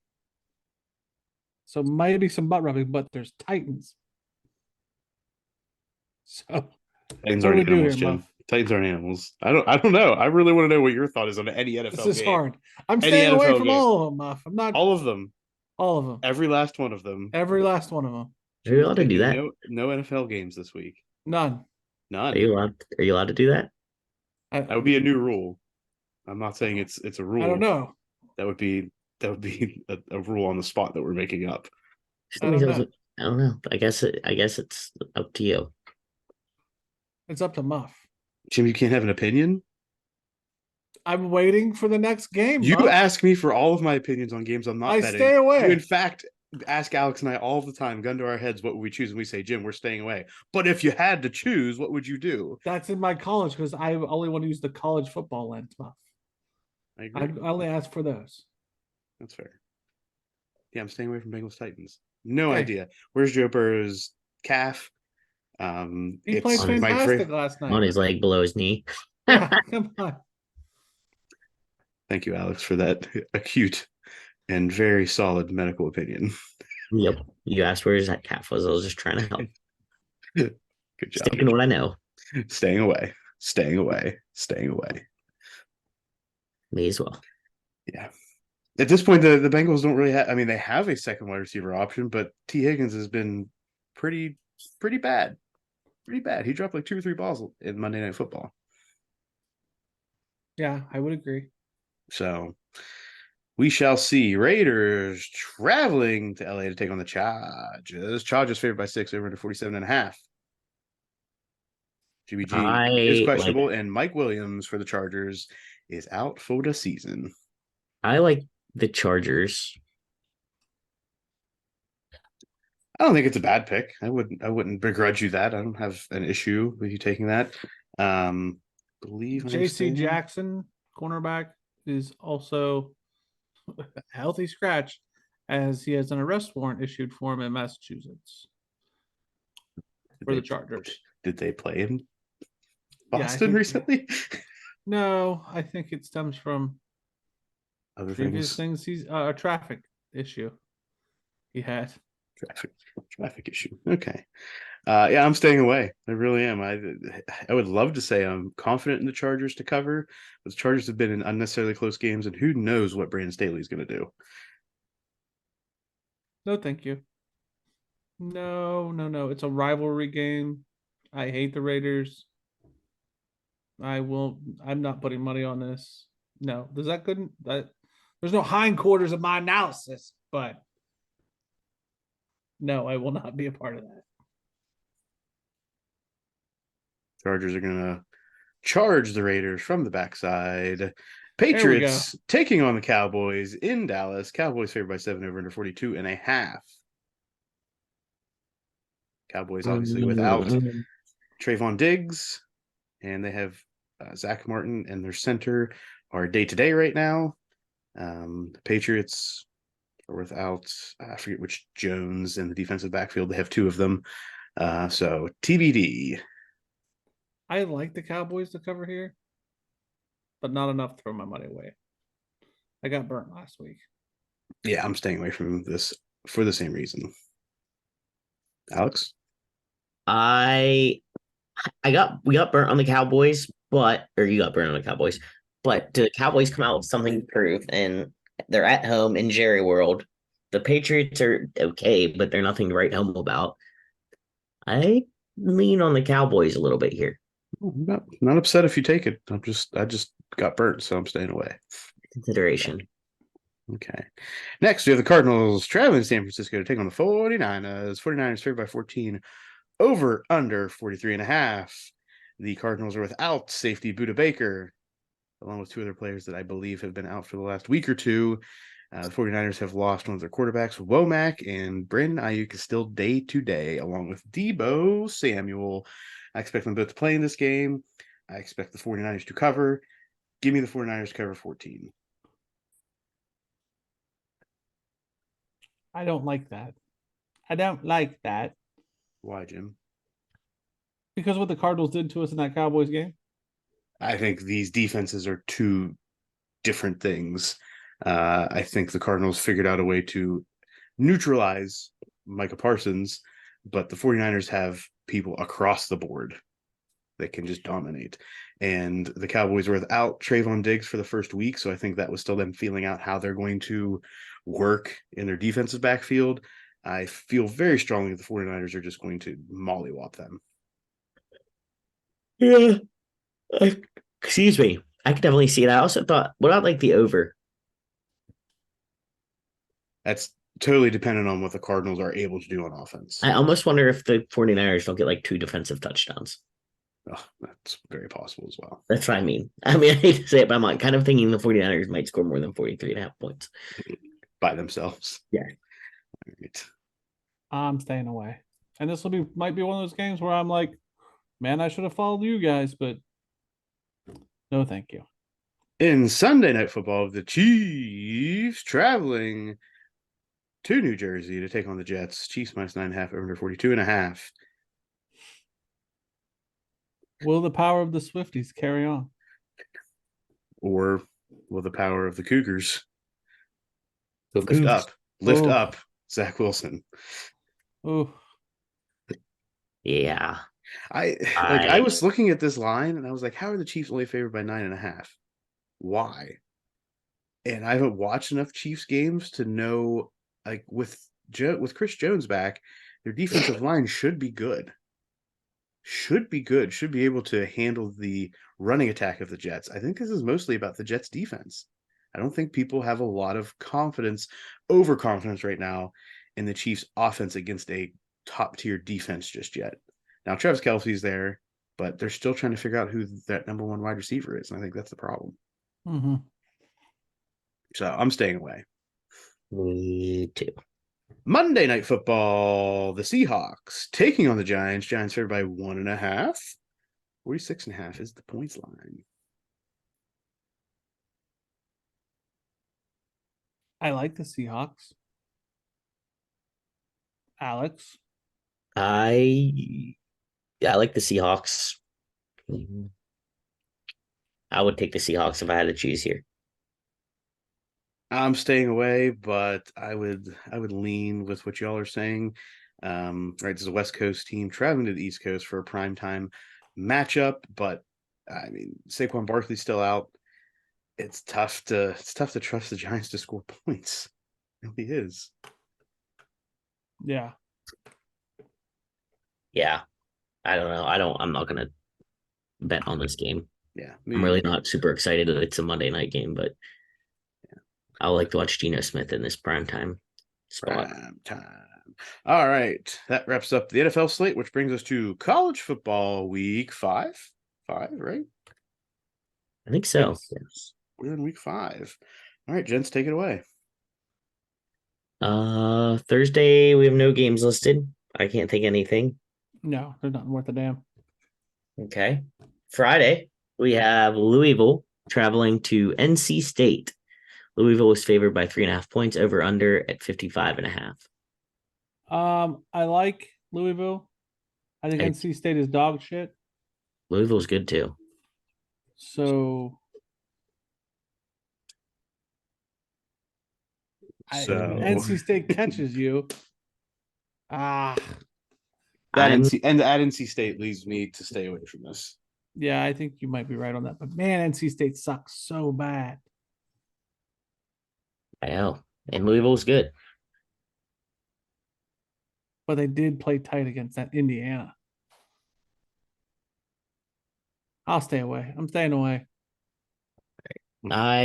So maybe some butt rubbing, but there's Titans. So Titans what do aren't we do animals, here, Jim. Muff? Titans aren't animals. I don't know. I really want to know what your thought is on any NFL This is game. hard. I'm Any staying away NFL from game. all of them, Muff. I'm not All of them. all of them. Every last one of them. Every last one of them. Are you allowed to do Taking that? no NFL games this week. None. None. Are you allowed to do that? That would be a new rule. I'm not saying it's a rule. I don't know. That would be a rule on the spot that we're making up. I don't know. I don't know. I guess it's up to you. It's up to Muff. Jim, you can't have an opinion? I'm waiting for the next game. You Muff. ask me for all of my opinions on games I'm not I betting. stay away. You, in fact, ask Alex and I all the time, gun to our heads, what would we choose? And we say, Jim, we're staying away. But if you had to choose, what would you do? That's in my college because I only want to use the college football lens, Muff. I agree. I only ask for those. That's fair. Yeah, I'm staying away from Bengals Titans. No Okay. idea. Where's Joe Burrow's calf? He played fantastic last night. On his leg below his knee. Yeah, come on. Thank you, Alex, for that acute and very solid medical opinion. Yep. You asked where his calf was. I was just trying to help. Good job. Sticking to what I know. Staying away. Staying away. Staying away. May as well. Yeah. At this point, the Bengals don't really have. I mean, they have a second wide receiver option, but T. Higgins has been pretty bad. Pretty bad. He dropped like 2 or 3 balls in Monday Night Football. Yeah, I would agree. So we shall see. Raiders traveling to LA to take on the Chargers. Chargers favored by 6 over under 47.5. GBG is questionable, and Mike Williams for the Chargers is out for the season. I like the Chargers. I don't think it's a bad pick. I wouldn't begrudge you that. I don't have an issue with you taking that. Believe JC Jackson, cornerback, is also a healthy scratch as he has an arrest warrant issued for him in Massachusetts for the Chargers. Did they play in Boston recently? No, I think it stems from other previous things. He's a traffic issue he had. Traffic issue. Okay. Yeah, I'm staying away. I really am. I would love to say I'm confident in the Chargers to cover, but the Chargers have been in unnecessarily close games, and who knows what Brandon Staley is going to do. No, thank you. No. It's a rivalry game. I hate the Raiders. I'm not putting money on this. No, there's no hindquarters of my analysis, but no, I will not be a part of that. Chargers are going to charge the Raiders from the backside. Patriots taking on the Cowboys in Dallas. Cowboys favored by 7 over under 42.5. Cowboys obviously without Trayvon Diggs, and they have Zach Martin, and their center are day-to-day right now. The Patriots are without, I forget which Jones in the defensive backfield. They have 2 of them. So TBD. I like the Cowboys to cover here, but not enough to throw my money away. I got burnt last week. Yeah, I'm staying away from this for the same reason. Alex? We got burnt on the Cowboys, you got burnt on the Cowboys, but the Cowboys come out with something to prove, and they're at home in Jerry World. The Patriots are okay, but they're nothing to write home about. I lean on the Cowboys a little bit here. I'm not upset if you take it. I just got burnt, so I'm staying away. Consideration. Okay. Next, we have the Cardinals traveling to San Francisco to take on the 49ers. 49ers favored by 14 over under 43.5. The Cardinals are without safety Budda Baker, along with 2 other players that I believe have been out for the last week or 2. The 49ers have lost one of their quarterbacks, Womack, and Brandon Ayuk is still day-to-day, along with Deebo Samuel. I expect them both to play in this game. I expect the 49ers to cover. Give me the 49ers cover 14. I don't like that. I don't like that. Why, Jim? Because what the Cardinals did to us in that Cowboys game. I think these defenses are 2 different things. I think the Cardinals figured out a way to neutralize Micah Parsons, but the 49ers have people across the board. that can just dominate. And the Cowboys were without Trayvon Diggs for the first week, so I think that was still them feeling out how they're going to work in their defensive backfield. I feel very strongly the 49ers are just going to mollywop them. Yeah. Excuse me. I could definitely see it. I also thought, what about like the over? That's totally dependent on what the Cardinals are able to do on offense. I almost wonder if the 49ers don't get like 2 defensive touchdowns. Oh, that's very possible as well. That's what I mean. I hate to say it, but I'm like kind of thinking the 49ers might score more than 43.5 points. By themselves. Yeah. All right. I'm staying away. And this might be one of those games where I'm like, man, I should have followed you guys, but no, thank you. In Sunday Night Football, the Chiefs traveling to New Jersey to take on the Jets. Chiefs minus 9.5 over 42.5. Will the power of the Swifties carry on? Or will the power of the Cougars lift Cougars. up? Lift Oh. up Zach Wilson. Oh, Yeah. I was looking at this line and I was like, how are the Chiefs only favored by 9.5? Why? And I haven't watched enough Chiefs games to know, like with Chris Jones back, their defensive line should be good. Should be able to handle the running attack of the Jets. I think this is mostly about the Jets defense. I don't think people have a lot of overconfidence right now in the Chiefs offense against a top tier defense just yet. Now Travis Kelce's there, but they're still trying to figure out who that number 1 wide receiver is. And I think that's the problem. mm-hmm. So I'm staying away. Me too. Monday Night Football, the Seahawks taking on the Giants. Giants favored by 1.5. 46.5 is the points line. I like the Seahawks. Alex? I like the Seahawks. I would take the Seahawks if I had to choose here. I'm staying away, but I would lean with what y'all are saying. Right, this is a West Coast team traveling to the East Coast for a primetime matchup, but I mean Saquon Barkley's still out. It's tough to trust the Giants to score points. It really is. Yeah. Yeah. I don't know. I'm not gonna bet on this game. Yeah. I'm really not super excited that it's a Monday night game, but I would like to watch Geno Smith in this primetime spot. Prime time. All right. That wraps up the NFL slate, which brings us to college football week 5. 5, right? I think so. Yes. We're in week 5. All right, gents, take it away. Thursday we have no games listed. I can't think anything. No, there's nothing worth a damn. Okay. Friday we have Louisville traveling to NC State. Louisville was favored by 3.5 points, over under at 55.5. I like Louisville. I think NC State is dog shit. Louisville's good too. So NC State catches you. That NC State leads me to stay away from this. Yeah, I think you might be right on that. But man, NC State sucks so bad. I know. And Louisville's good. But they did play tight against that Indiana. I'll stay away. I'm staying away. I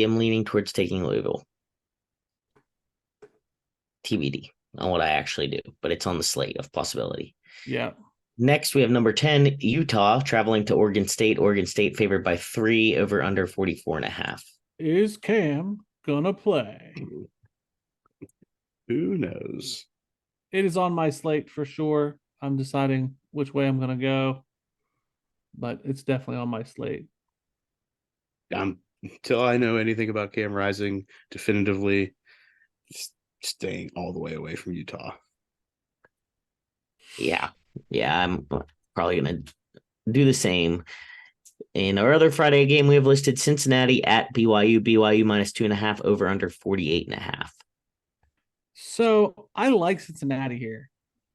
am leaning towards taking Louisville. TBD on what I actually do, but it's on the slate of possibility. Yeah. Next, we have number 10, Utah, traveling to Oregon State. Oregon State favored by 3, over under 44.5. Is Cam gonna play? Who knows? It is on my slate for sure. I'm deciding which way I'm gonna go, but it's definitely on my slate. Until I know anything about Cam Rising definitively, staying all the way away from Utah. Yeah, I'm probably gonna do the same. In our other Friday game, we have listed Cincinnati at BYU. BYU minus 2.5, over under 48.5. So I like Cincinnati here.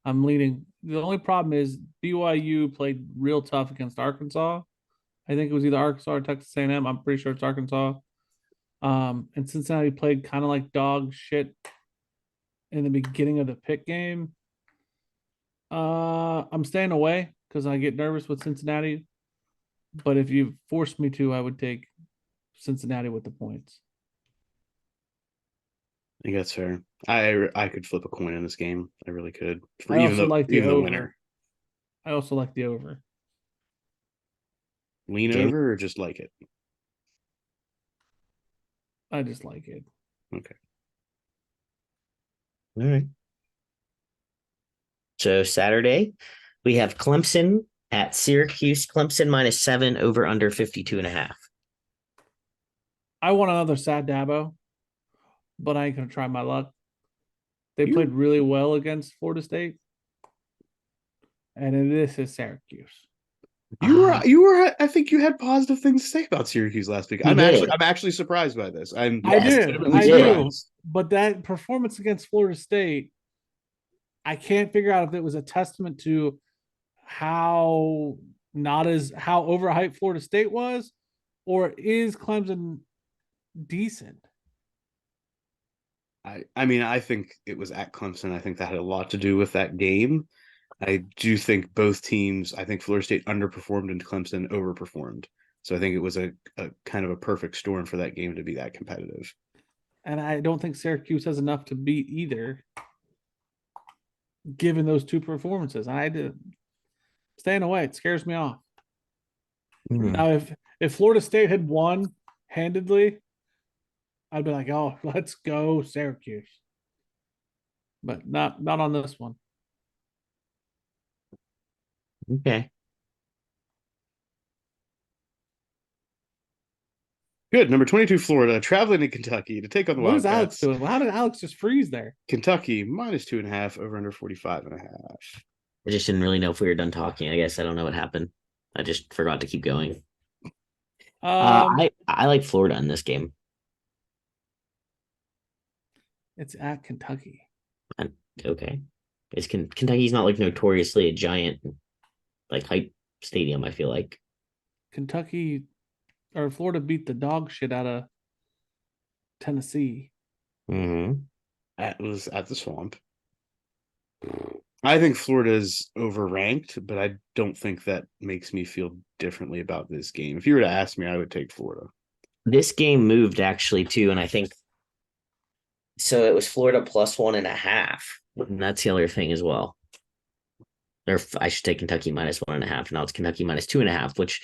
I'm leaning The only problem is BYU played real tough against Arkansas. I think it was either Arkansas or Texas A&M. I'm pretty sure it's Arkansas. And Cincinnati played kind of like dog shit in the beginning of the Pitt game. I'm staying away because I get nervous with Cincinnati. But if you forced me to, I would take Cincinnati with the points. I think that's fair. I could flip a coin in this game. I really could. For I also like the even the over. winner. I also like the over. Lean Jamie? over or just like it? I just like it. Okay. All right. So Saturday, we have Clemson at Syracuse. Clemson -7 over under 52.5. I want another sad Dabo, but I ain't gonna try my luck. They You- played really well against Florida State, and this is Syracuse. You were I think you had positive things to say about Syracuse last week. You I'm did. actually surprised by this. I'm I Yes, did, legitimately I you did. do. surprised. But that performance against Florida State, I can't figure out if it was a testament to how how overhyped Florida State was, or is Clemson decent? I mean, I think it was at Clemson. I think that had a lot to do with that game. I do think both teams, I think Florida State underperformed and Clemson overperformed. So I think it was a kind of a perfect storm for that game to be that competitive. And I don't think Syracuse has enough to beat either, given those two performances. I did staying away. It scares me off. Hmm. Now, if Florida State had won handedly, I'd be like, oh, let's go Syracuse. But not on this one. Okay. Good. Number 22, Florida, traveling to Kentucky to take on the What is Alex Wildcats. doing? How did Alex just freeze there? Kentucky -2.5 over under 45.5. I just didn't really know if we were done talking. I guess I don't know what happened. I just forgot to keep going. I like Florida in this game. It's at Kentucky. Okay. Kentucky's not like notoriously a giant like hype stadium, I feel like. Kentucky or Florida beat the dog shit out of Tennessee. Mm-hmm. That was at the Swamp. I think Florida's overranked, but I don't think that makes me feel differently about this game. If you were to ask me, I would take Florida. This game moved actually too, and I think so. It was Florida +1.5, and that's the other thing as well. Or I should take Kentucky -1.5. Now it's Kentucky -2.5, which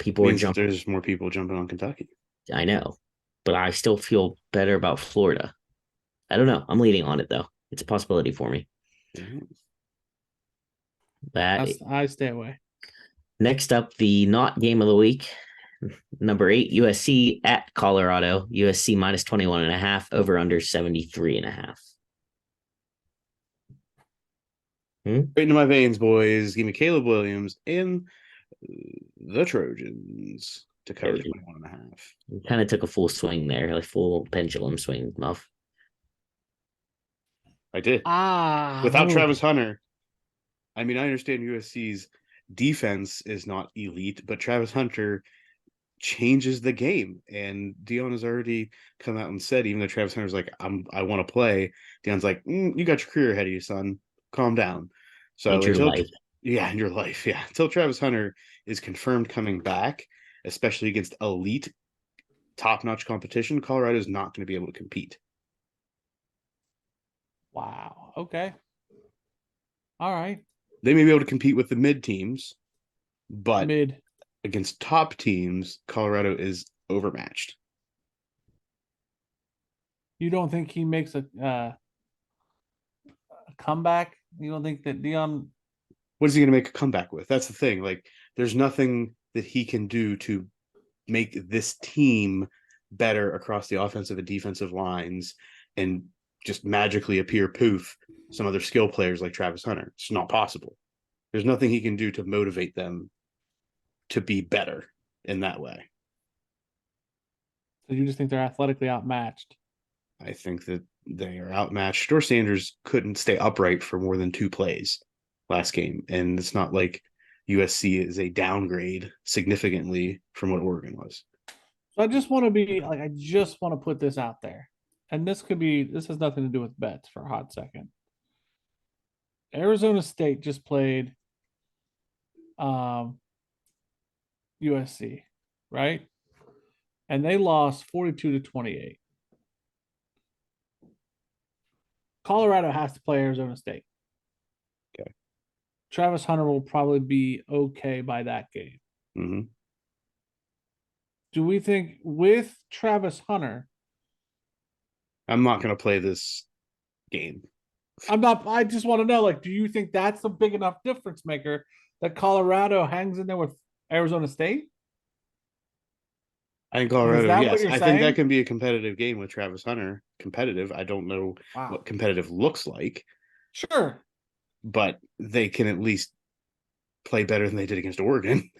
people are Means that jumping. there's more people jumping on Kentucky. I know, but I still feel better about Florida. I don't know. I'm leading on it though. It's a possibility for me. That I stay away. next up, the not game of the week. Number 8, USC at Colorado. USC -21.5, over under 73.5. Right into my veins, boys. Give me Caleb Williams and the Trojans to cover 21.5. Kind of took a full swing there, like full pendulum swing, Muff. I did. Without Travis Hunter, I mean, I understand USC's defense is not elite, but Travis Hunter changes the game. And Dion has already come out and said, even though Travis Hunter's like, I want to play, Dion's like, you got your career ahead of you, son. Calm down. So And your life. Yeah, in your life. Yeah. Until Travis Hunter is confirmed coming back, especially against elite top-notch competition, Colorado is not going to be able to compete. Wow. Okay. All right. They may be able to compete with the mid teams, but Mid. against top teams, Colorado is overmatched. You don't think he makes a comeback? You don't think that Dion? What is he going to make a comeback with? That's the thing. Like, there's nothing that he can do to make this team better across the offensive and defensive lines and just magically appear poof some other skill players like Travis Hunter. It's not possible. There's nothing he can do to motivate them to be better in that way. So you just think they're athletically outmatched? I think that they are outmatched. Shedeur Sanders couldn't stay upright for more than 2 plays. last game, and it's not like USC is a downgrade significantly from what Oregon was. So I just want to be like, I just want to put this out there. And this has nothing to do with bets for a hot second. Arizona State just played USC, right? And they lost 42-28. Colorado has to play Arizona State. Okay. Travis Hunter will probably be okay by that game. Mm-hmm. Do we think with Travis Hunter? I'm not going to play this game. I just want to know, like, do you think that's a big enough difference maker that Colorado hangs in there with Arizona State? I think Is Colorado, that yes. what you're I think that saying? can be a competitive game with Travis Hunter. Competitive. I don't know Wow. what competitive looks like, Sure. but they can at least play better than they did against Oregon.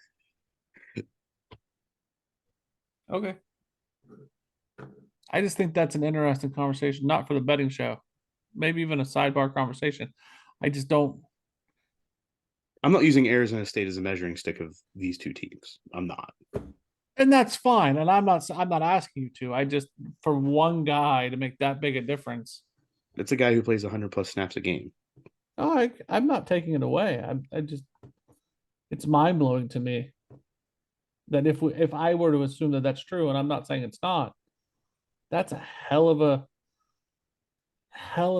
Okay. I just think that's an interesting conversation, not for the betting show, maybe even a sidebar conversation. I just don't. I'm not using Arizona State as a measuring stick of these two teams. I'm not. And that's fine. And I'm not asking you to. I just, for one guy to make that big a difference. It's a guy who plays 100 plus snaps a game. Oh, I'm not taking it away. It's mind blowing to me that if I were to assume that that's true, and I'm not saying it's not, that's a hell of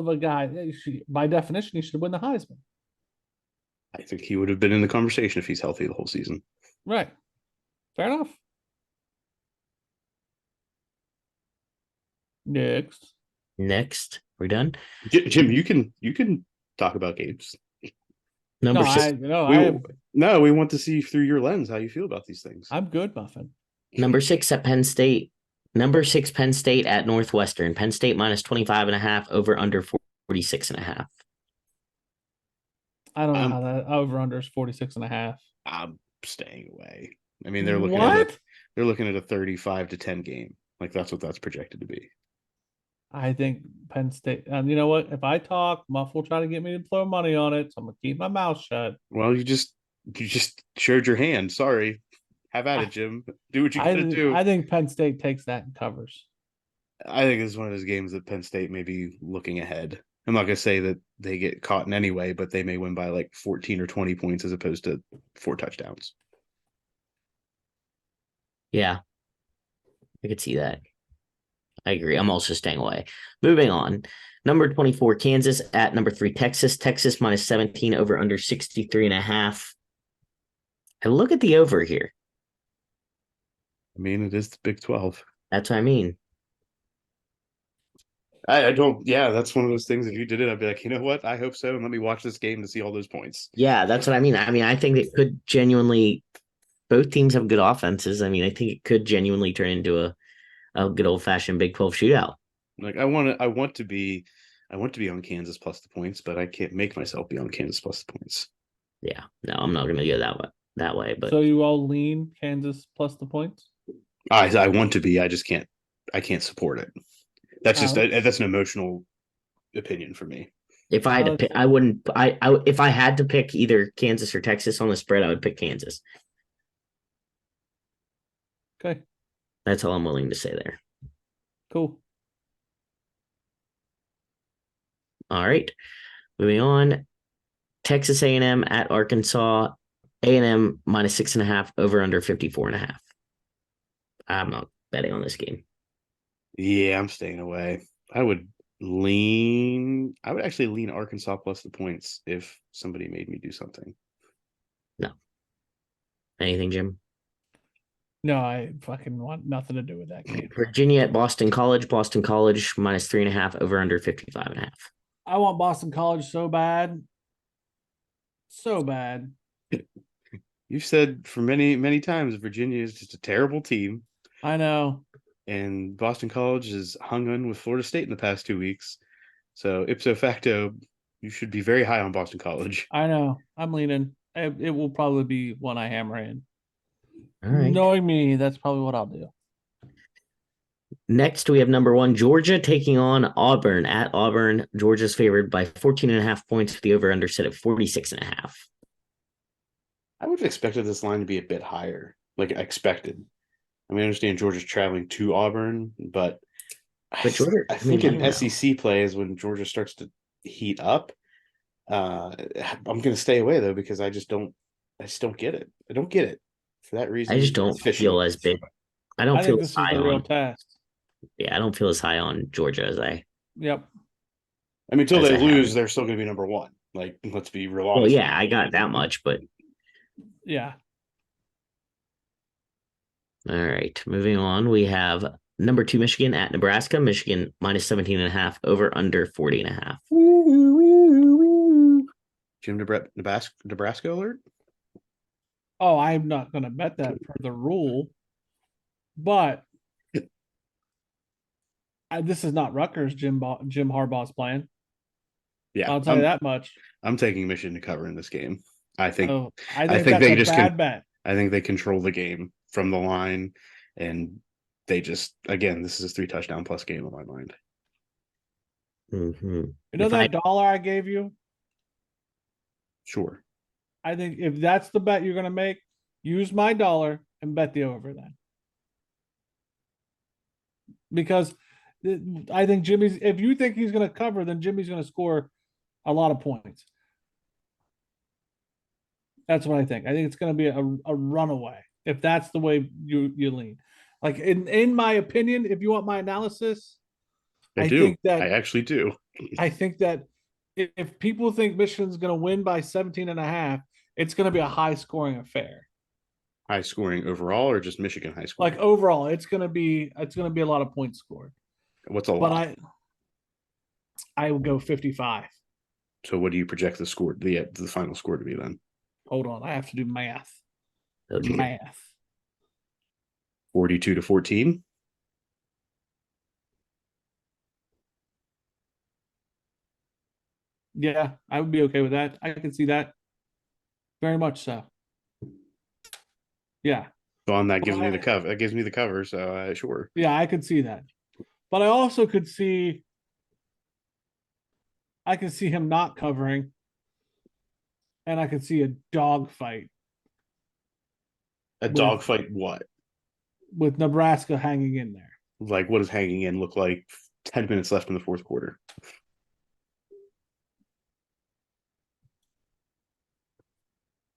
a guy. By definition, he should win the Heisman. I think he would have been in the conversation if he's healthy the whole season. Right. Fair enough. Next, we're done. Jim, you can talk about games. Number No, six. We want to see through your lens how you feel about these things. I'm good, Muffin. Number 6 at Penn State. Number 6 Penn State at Northwestern. Penn State minus 25.5, over under 46.5. I don't know how that over under is 46.5. I'm staying away. I mean, they're looking at a 35-10 game. Like that's what that's projected to be. I think Penn State, and you know what? If I talk, Muff will try to get me to throw money on it. So I'm gonna keep my mouth shut. Well, you just showed your hand. Sorry. Have at it, Jim. Do what you gotta do. I think Penn State takes that and covers. I think it's one of those games that Penn State may be looking ahead. I'm not gonna say that they get caught in any way, but they may win by like 14 or 20 points as opposed to 4 touchdowns. Yeah, I could see that. I agree. I'm also staying away. Moving on. Number 24, Kansas at number 3, Texas. Texas minus 17, over under 63.5. And look at the over here. I mean, it is the Big 12. That's what I mean. I don't. Yeah, that's one of those things. If you did it, I'd be like, you know what? I hope so. And let me watch this game to see all those points. Yeah, that's what I mean. I think it could genuinely. Both teams have good offenses. I mean, I think it could genuinely turn into a good old fashioned Big 12 shootout. Like I want to be on Kansas plus the points, but I can't make myself be on Kansas plus the points. Yeah, no, I'm not going to go that way. But so you all lean Kansas plus the points? I want to be. I just can't. I can't support it. That's just that's an emotional opinion for me. If I had to pick, I wouldn't. If I had to pick either Kansas or Texas on the spread, I would pick Kansas. Okay. That's all I'm willing to say there. Cool. All right. Moving on. Texas A&M at Arkansas. A&M minus 6.5, over under 54.5. I'm not betting on this game. Yeah, I'm staying away. I would actually lean Arkansas plus the points if somebody made me do something. No. Anything, Jim? No, I fucking want nothing to do with that game. Virginia at Boston College. Boston College minus 3.5, over under 55.5. I want Boston College so bad. So bad. You've said for many, many times Virginia is just a terrible team. I know. And Boston College has hung on with Florida State in the past 2 weeks. So ipso facto, you should be very high on Boston College. I know. I'm leaning. It will probably be one I hammer in. All right. Knowing me, that's probably what I'll do. Next, we have number 1, Georgia taking on Auburn at Auburn. Georgia's favored by 14.5 points with the over-under set at 46.5. I would have expected this line to be a bit higher. Like expected. I mean, I understand Georgia's traveling to Auburn, but But Georgia, I I mean, think I don't in know. SEC play is when Georgia starts to heat up. I'm going to stay away though because I just don't get it. I don't get it. For that I just reason, don't it's fishy. feel as big. I don't I feel think as this is high the real on. test. Yeah, I don't feel as high on Georgia Yep. I mean, until as they I have. lose, they're still going to be number one. Like, let's be real Well, honest. yeah, I got that much, but Yeah. all right. Moving on, we have number 2 Michigan at Nebraska. Michigan minus 17.5 over under 40.5. Jim Nebraska alert. Oh, I'm not going to bet that per the rule, but this is not Rutgers. Jim Harbaugh's playing. Yeah, I'll tell you that much. I'm taking Michigan to cover in this game. I think Oh, I I think think that's they a just bad bet. I think they control the game from the line, and they just again this is a 3 touchdown plus game in my mind. Mm-hmm. You know If I that dollar I gave you? Sure. I think if that's the bet you're going to make, use my dollar and bet the over then. Because I think Jimmy's, if you think he's going to cover, then Jimmy's going to score a lot of points. That's what I think. I think it's going to be a runaway if that's the way you lean. Like in my opinion, if you want my analysis, I I do. think that I actually do. I think that if people think Michigan's going to win by 17 and a half, it's going to be a high scoring affair. High scoring overall, or just Michigan high scoring? Like overall, it's going to be a lot of points scored. What's a But lot? I would go 55. So what do you project the final score to be then? Hold on, I have to do math. oh dear. Math. 42-14. Yeah, I would be okay with that. I can see that. Very much so. Yeah. So on that But gives me the cover. That gives me the cover. So sure. yeah, I could see that. But I also could see him not covering, and I could see a dog fight A with dogfight. What? Nebraska hanging in there. Like what does hanging in look like? 10 minutes left in the fourth quarter.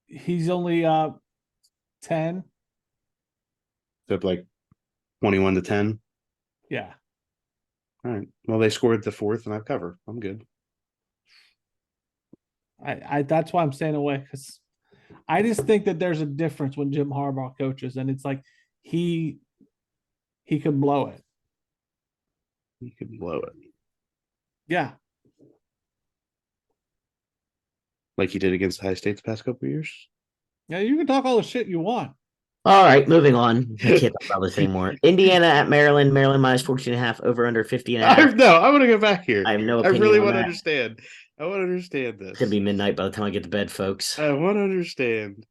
He's only 10. So like 21-10. Yeah. All right. Well, they scored the fourth, and I cover. I'm good. I that's why I'm staying away because I just think that there's a difference when Jim Harbaugh coaches, and it's like he could blow it. You could blow it Yeah. like he did against Ohio State the past couple of years. Yeah, you can talk all the shit you want. All right, moving on. I can't talk about this anymore. Indiana at Maryland. Maryland minus 14.5 over under 50.5. No, I want to go back here. I have no I opinion really on want to that. understand. I want to understand this. It's gonna be midnight by the time I get to bed, folks. I want to understand.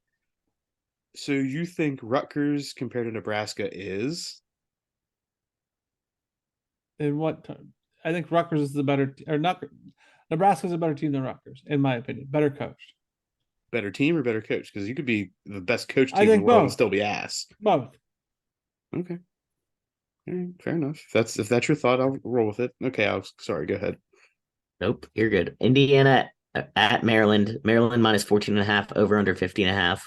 So you think Rutgers compared to Nebraska is? In what I think Rutgers is the better or not Nebraska's a better team than Rutgers, in my opinion. Better coached. Better team or better coach? Because you could be the best coach I team in the think world and both. still be ass. Both. Okay. All right, fair enough. If that's your thought, I'll roll with it. Okay, Alex. Sorry, go ahead. Nope, you're good. Indiana at Maryland. Maryland minus 14.5 over under 50.5. I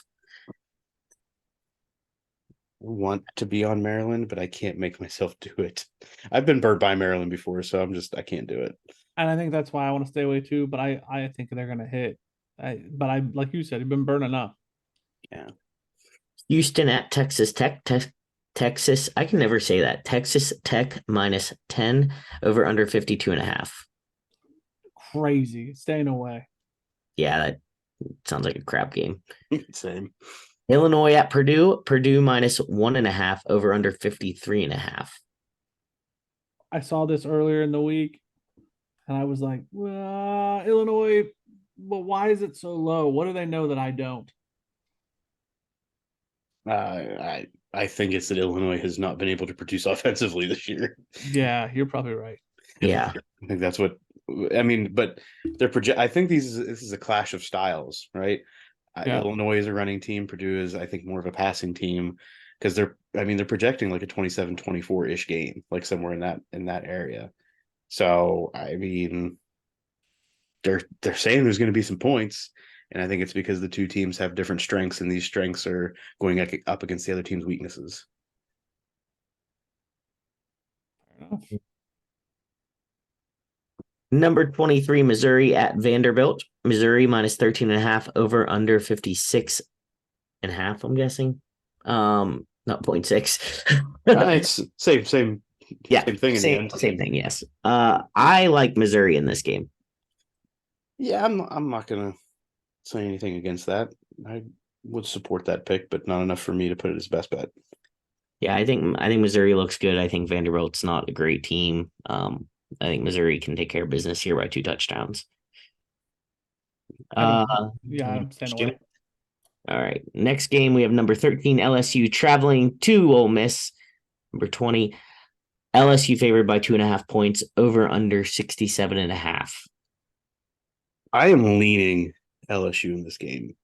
want to be on Maryland, but I can't make myself do it. I've been burned by Maryland before, so I can't do it. And I think that's why I want to stay away too. But I think they're gonna hit. But I like you said, you've been burned enough. Yeah. Houston at Texas Tech. Texas, I can never say that. Texas Tech minus 10 over under 52.5. Crazy. Staying away. Yeah, that sounds like a crap game. Same. Illinois at Purdue. Purdue minus 1.5 over under 53.5. I saw this earlier in the week, and I was like, well, Illinois, but why is it so low? What do they know that I don't? I I think it's that Illinois has not been able to produce offensively this year. Yeah, you're probably right. Yeah. I think that's what I mean. But they're project. I think this is a clash of styles, right? Yeah. Illinois is a running team. Purdue is, I think, more of a passing team because they're projecting like a 27-24 ish game, like somewhere in that area. So I mean, they're saying there's going to be some points, and I think it's because the two teams have different strengths, and these strengths are going up against the other team's weaknesses. Fair enough. Number 23, Missouri at Vanderbilt. Missouri minus 13.5, over under 56.5, I'm guessing. Not 0.6. It's same Yeah, same thing in the same end. same thing, yes. I like Missouri in this game. Yeah, I'm not gonna say anything against that. I would support that pick, but not enough for me to put it as best bet. Yeah, I think Missouri looks good. I think Vanderbilt's not a great team. I think Missouri can take care of business here by 2 touchdowns. I Uh, don't, yeah, I'm staying away. All right. Next game, we have number 13, LSU traveling to Ole Miss. Number 20, LSU favored by 2.5 points, over under 67.5. I am leaning LSU in this game.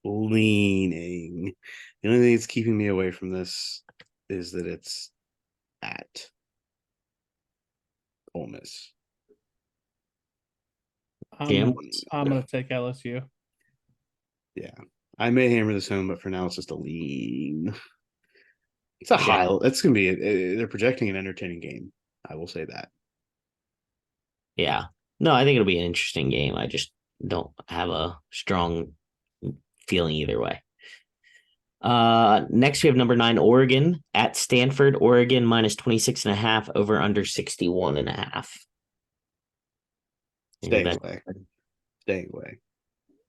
Leaning. The only thing that's keeping me away from this is that it's at Ole Miss. Jim? I'm gonna take LSU. Yeah, I may hammer this home, but for now it's just a lean. It's a Yeah. high. It's gonna be. They're projecting an entertaining game. I will say that. Yeah. No, I think it'll be an interesting game. I just don't have a strong feeling either way. Next we have number 9, Oregon at Stanford. Oregon minus 26.5, over under 61.5. Staying away. Staying away.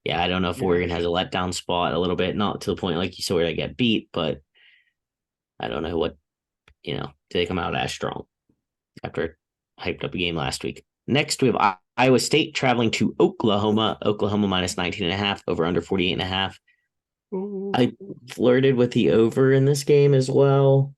Yeah, I don't know if Yeah. Oregon has a letdown spot a little bit, not to the point like you saw where they get beat, but I don't know what, do they come out as strong after hyped up a game last week. Next, we have Iowa State traveling to Oklahoma. Oklahoma minus 19.5, over under 48.5. I flirted with the over in this game as well,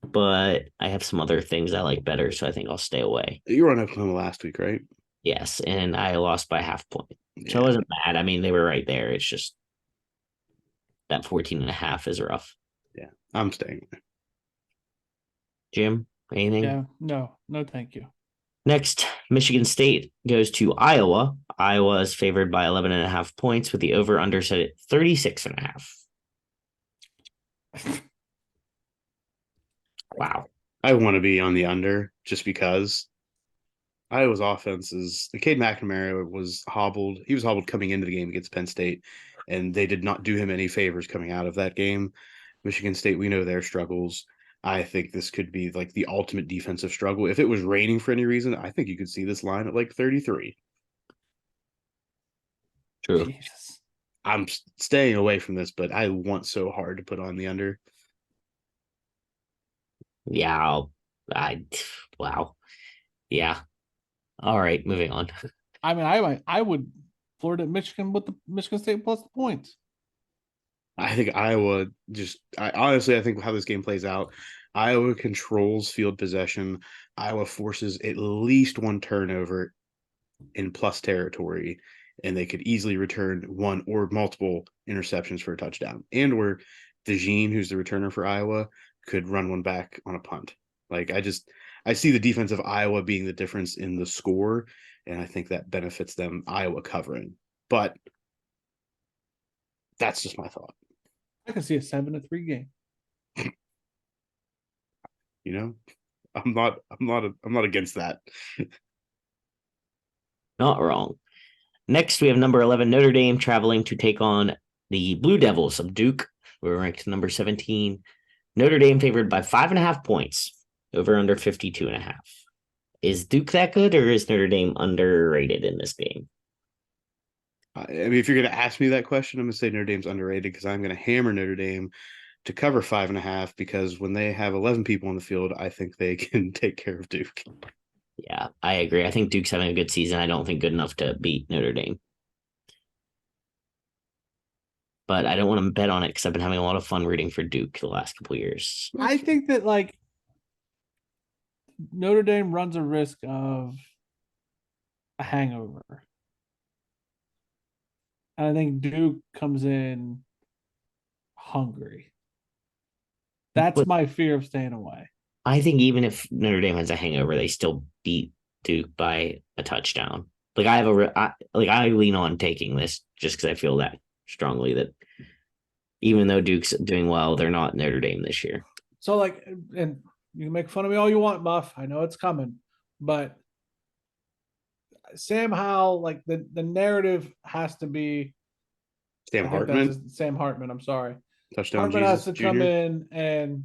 but I have some other things I like better, so I think I'll stay away. You were on Oklahoma last week, right? Yes, and I lost by half point. Yeah. So I wasn't mad. I mean, they were right there. It's just that 14.5 is rough. Yeah, I'm staying away. Jim, anything? Yeah, no, thank you. Next, Michigan State goes to Iowa. Iowa is favored by 11.5 points, with the over under set at 36.5. Wow. I want to be on the under just because Iowa's offense is the Cade McNamara was hobbled. He was hobbled coming into the game against Penn State, and they did not do him any favors coming out of that game. Michigan State, we know their struggles. I think this could be like the ultimate defensive struggle. If it was raining for any reason, I think you could see this line at like 33. True. Jesus. I'm staying away from this, but I want so hard to put on the under. Yeah. Wow. Yeah. All right. Moving on. I mean, I would flirt at Michigan with the Michigan State plus the points. I think Iowa I think how this game plays out, Iowa controls field possession. Iowa forces at least one turnover in plus territory, and they could easily return one or multiple interceptions for a touchdown. And where DeJean, who's the returner for Iowa, could run one back on a punt. Like I see the defense of Iowa being the difference in the score, and I think that benefits them, Iowa covering. But that's just my thought. I can see a 7-3 game. You know, I'm not against that. Not wrong. Next, we have number 11, Notre Dame traveling to take on the Blue Devils of Duke. We're ranked number 17. Notre Dame favored by 5.5 points, over under 52.5. Is Duke that good, or is Notre Dame underrated in this game? I mean, if you're going to ask me that question, I'm going to say Notre Dame's underrated because I'm going to hammer Notre Dame to cover 5.5 because when they have 11 people on the field, I think they can take care of Duke. Yeah, I agree. I think Duke's having a good season. I don't think good enough to beat Notre Dame. but I don't want to bet on it because I've been having a lot of fun rooting for Duke the last couple years. I think that like Notre Dame runs a risk of a hangover. And I think Duke comes in hungry. That's But my fear of staying away. I think even if Notre Dame has a hangover, they still beat Duke by a touchdown. Like I lean on taking this just because I feel that strongly that even though Duke's doing well, they're not Notre Dame this year. So like, and you can make fun of me all you want, Muff. I know it's coming, but Sam Howell, like the narrative has to be. Sam I think that's Hartman, Sam Hartman. I'm sorry. touchdown Hartman has Jesus to come Jr. in and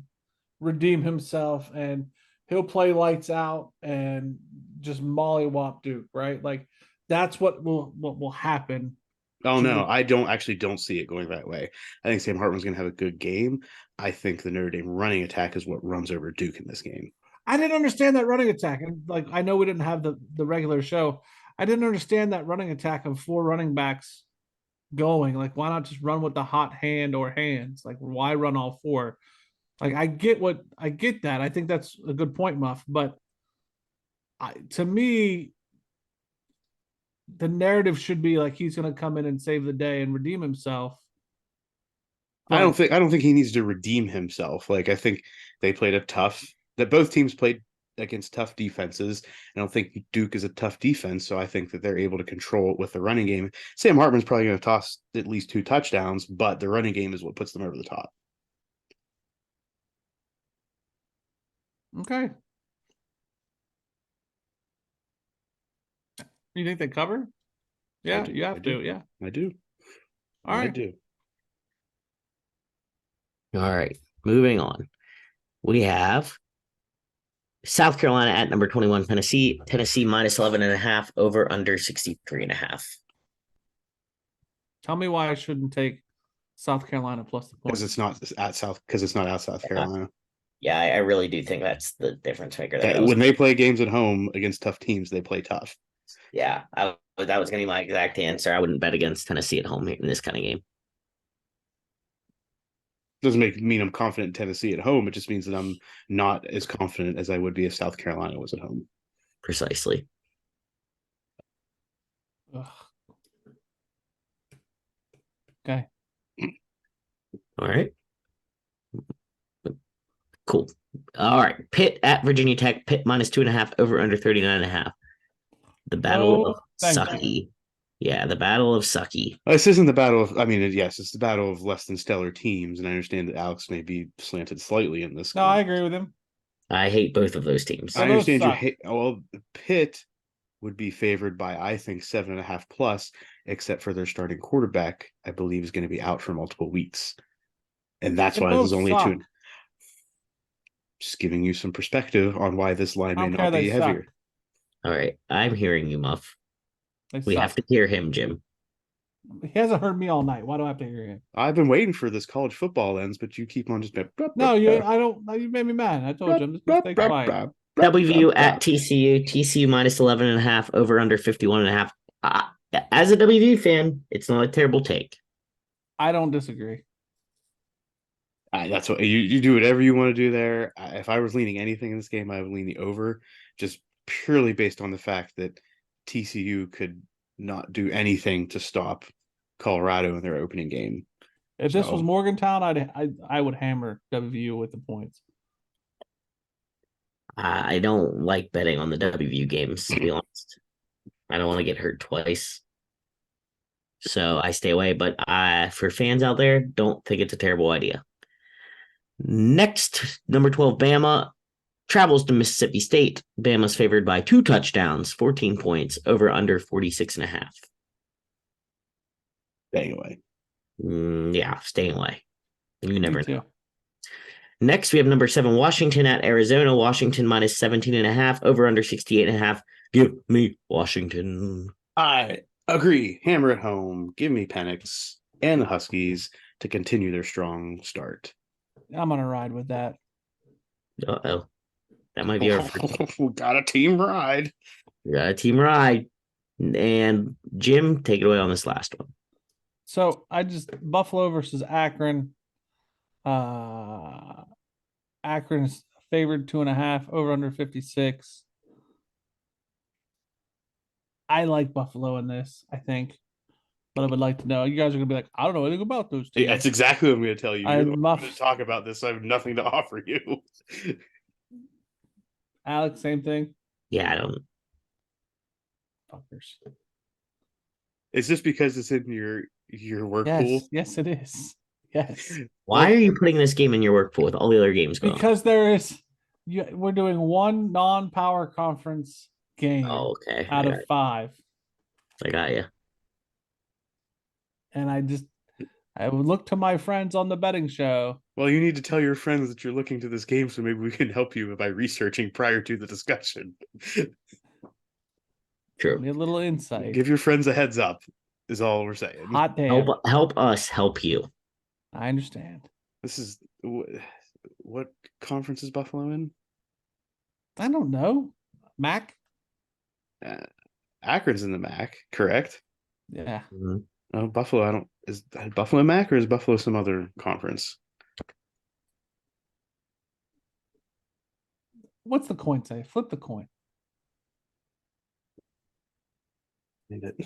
redeem himself, and he'll play lights out and just mollywop Duke, right? Like that's what will happen. Oh to no, Duke. I actually don't see it going that way. I think Sam Hartman's going to have a good game. I think the Notre Dame running attack is what runs over Duke in this game. I didn't understand that running attack, and like I know we didn't have the regular show. I didn't understand that running attack of 4 running backs going. Like, why not just run with the hot hand or hands? Like, why run all 4? Like, I get that. I think that's a good point, Muff. But to me, the narrative should be like he's going to come in and save the day and redeem himself. But I don't think he needs to redeem himself. Like I think they played a tough that both teams played against tough defenses. I don't think Duke is a tough defense, so I think that they're able to control it with the running game. Sam Hartman's probably going to toss at least 2 touchdowns, but the running game is what puts them over the top. okay, you think they cover? Yeah, do, you I have do. to. Yeah. I do. All I right. do. All right, moving on. We have South Carolina at number 21, Tennessee. Tennessee minus 11.5, over under 63.5. Tell me why I shouldn't take South Carolina plus the Because points. it's not at South because it's not at South Carolina. Yeah, I really do think that's the difference maker there. When they play games at home against tough teams, they play tough. Yeah, that was going to be my exact answer. I wouldn't bet against Tennessee at home in this kind of game. Doesn't mean I'm confident in Tennessee at home. It just means that I'm not as confident as I would be if South Carolina was at home. Precisely. Ugh. Okay. All right. Cool. All right. Pitt at Virginia Tech. Pitt minus 2.5, over under 39.5. The battle No, of thank you. Sucky. Yeah, the battle of Sucky. This isn't the battle of. I mean, yes, it's the battle of less than stellar teams, and I understand that Alex may be slanted slightly in this. No, I agree with him. I hate both of those teams. I Well, those understand you suck. hate. Well, Pitt would be favored by I think 7.5 plus, except for their starting quarterback. I believe is going to be out for multiple weeks, and that's They why this both is only suck. a 2. Just giving you some perspective on why this line I may don't care. not They be suck. heavier. All right. I'm hearing you, Muff. They We suck. have to hear him, Jim. He hasn't heard me all night. Why do I have to hear him? I've been waiting for this college football ends, but you keep on just. No, you. I don't. You made me mad. I told you. I'm just gonna stay quiet. WVU at TCU. TCU minus 11.5, over under 51.5. As a WVU fan, it's not a terrible take. I don't disagree. That's what you do. Whatever you want to do there. If I was leaning anything in this game, I would lean the over, just purely based on the fact that TCU could not do anything to stop Colorado in their opening game. If this So- was Morgantown, I would hammer WVU with the points. I don't like betting on the WVU games, to be honest. I don't want to get hurt twice. So I stay away. But for fans out there, don't think it's a terrible idea. Next, number 12, Bama travels to Mississippi State. Bama's favored by 2 touchdowns, 14 points, over under 46.5. Staying away. Yeah, staying away. You never Me too. know. Next, we have number 7, Washington at Arizona. Washington minus 17.5, over under 68.5. Give me Washington. I agree. Hammer at home. Give me Penix and the Huskies to continue their strong start. I'm gonna ride with that. Uh-oh. That might be our first. We got a team ride. We got a team ride. And Jim, take it away on this last one. So I just Buffalo versus Akron. Akron's favored 2.5 over under 56. I like Buffalo in this, I think, but I would like to know. You guys are gonna be like, I don't know anything about those teams. Yeah, that's exactly what I'm going to tell you. You're the one muff going to talk about this. So I have nothing to offer you. Alex, same thing. Yeah, I don't. Fuckers. Is this because it's in your work pool? Yes, it is. Yes, Why are you putting this game in your work pool with all the other games going on? because we're doing one non-power conference game Oh, okay. out of 5, I got you. and I would look to my friends on the betting show. Well, you need to tell your friends that you're looking to this game, so maybe we can help you by researching prior to the discussion. True. Give me a little insight. Give your friends a heads up. Is all we're saying. Hot damn. Help us help you. I understand. This is what conference is Buffalo in? I don't know. Mac? Akron's in the MAC, correct? Yeah. Mhm. Oh, Buffalo. I don't. Is Buffalo MAC or is Buffalo some other conference? What's the coin say? Flip the coin. Need it.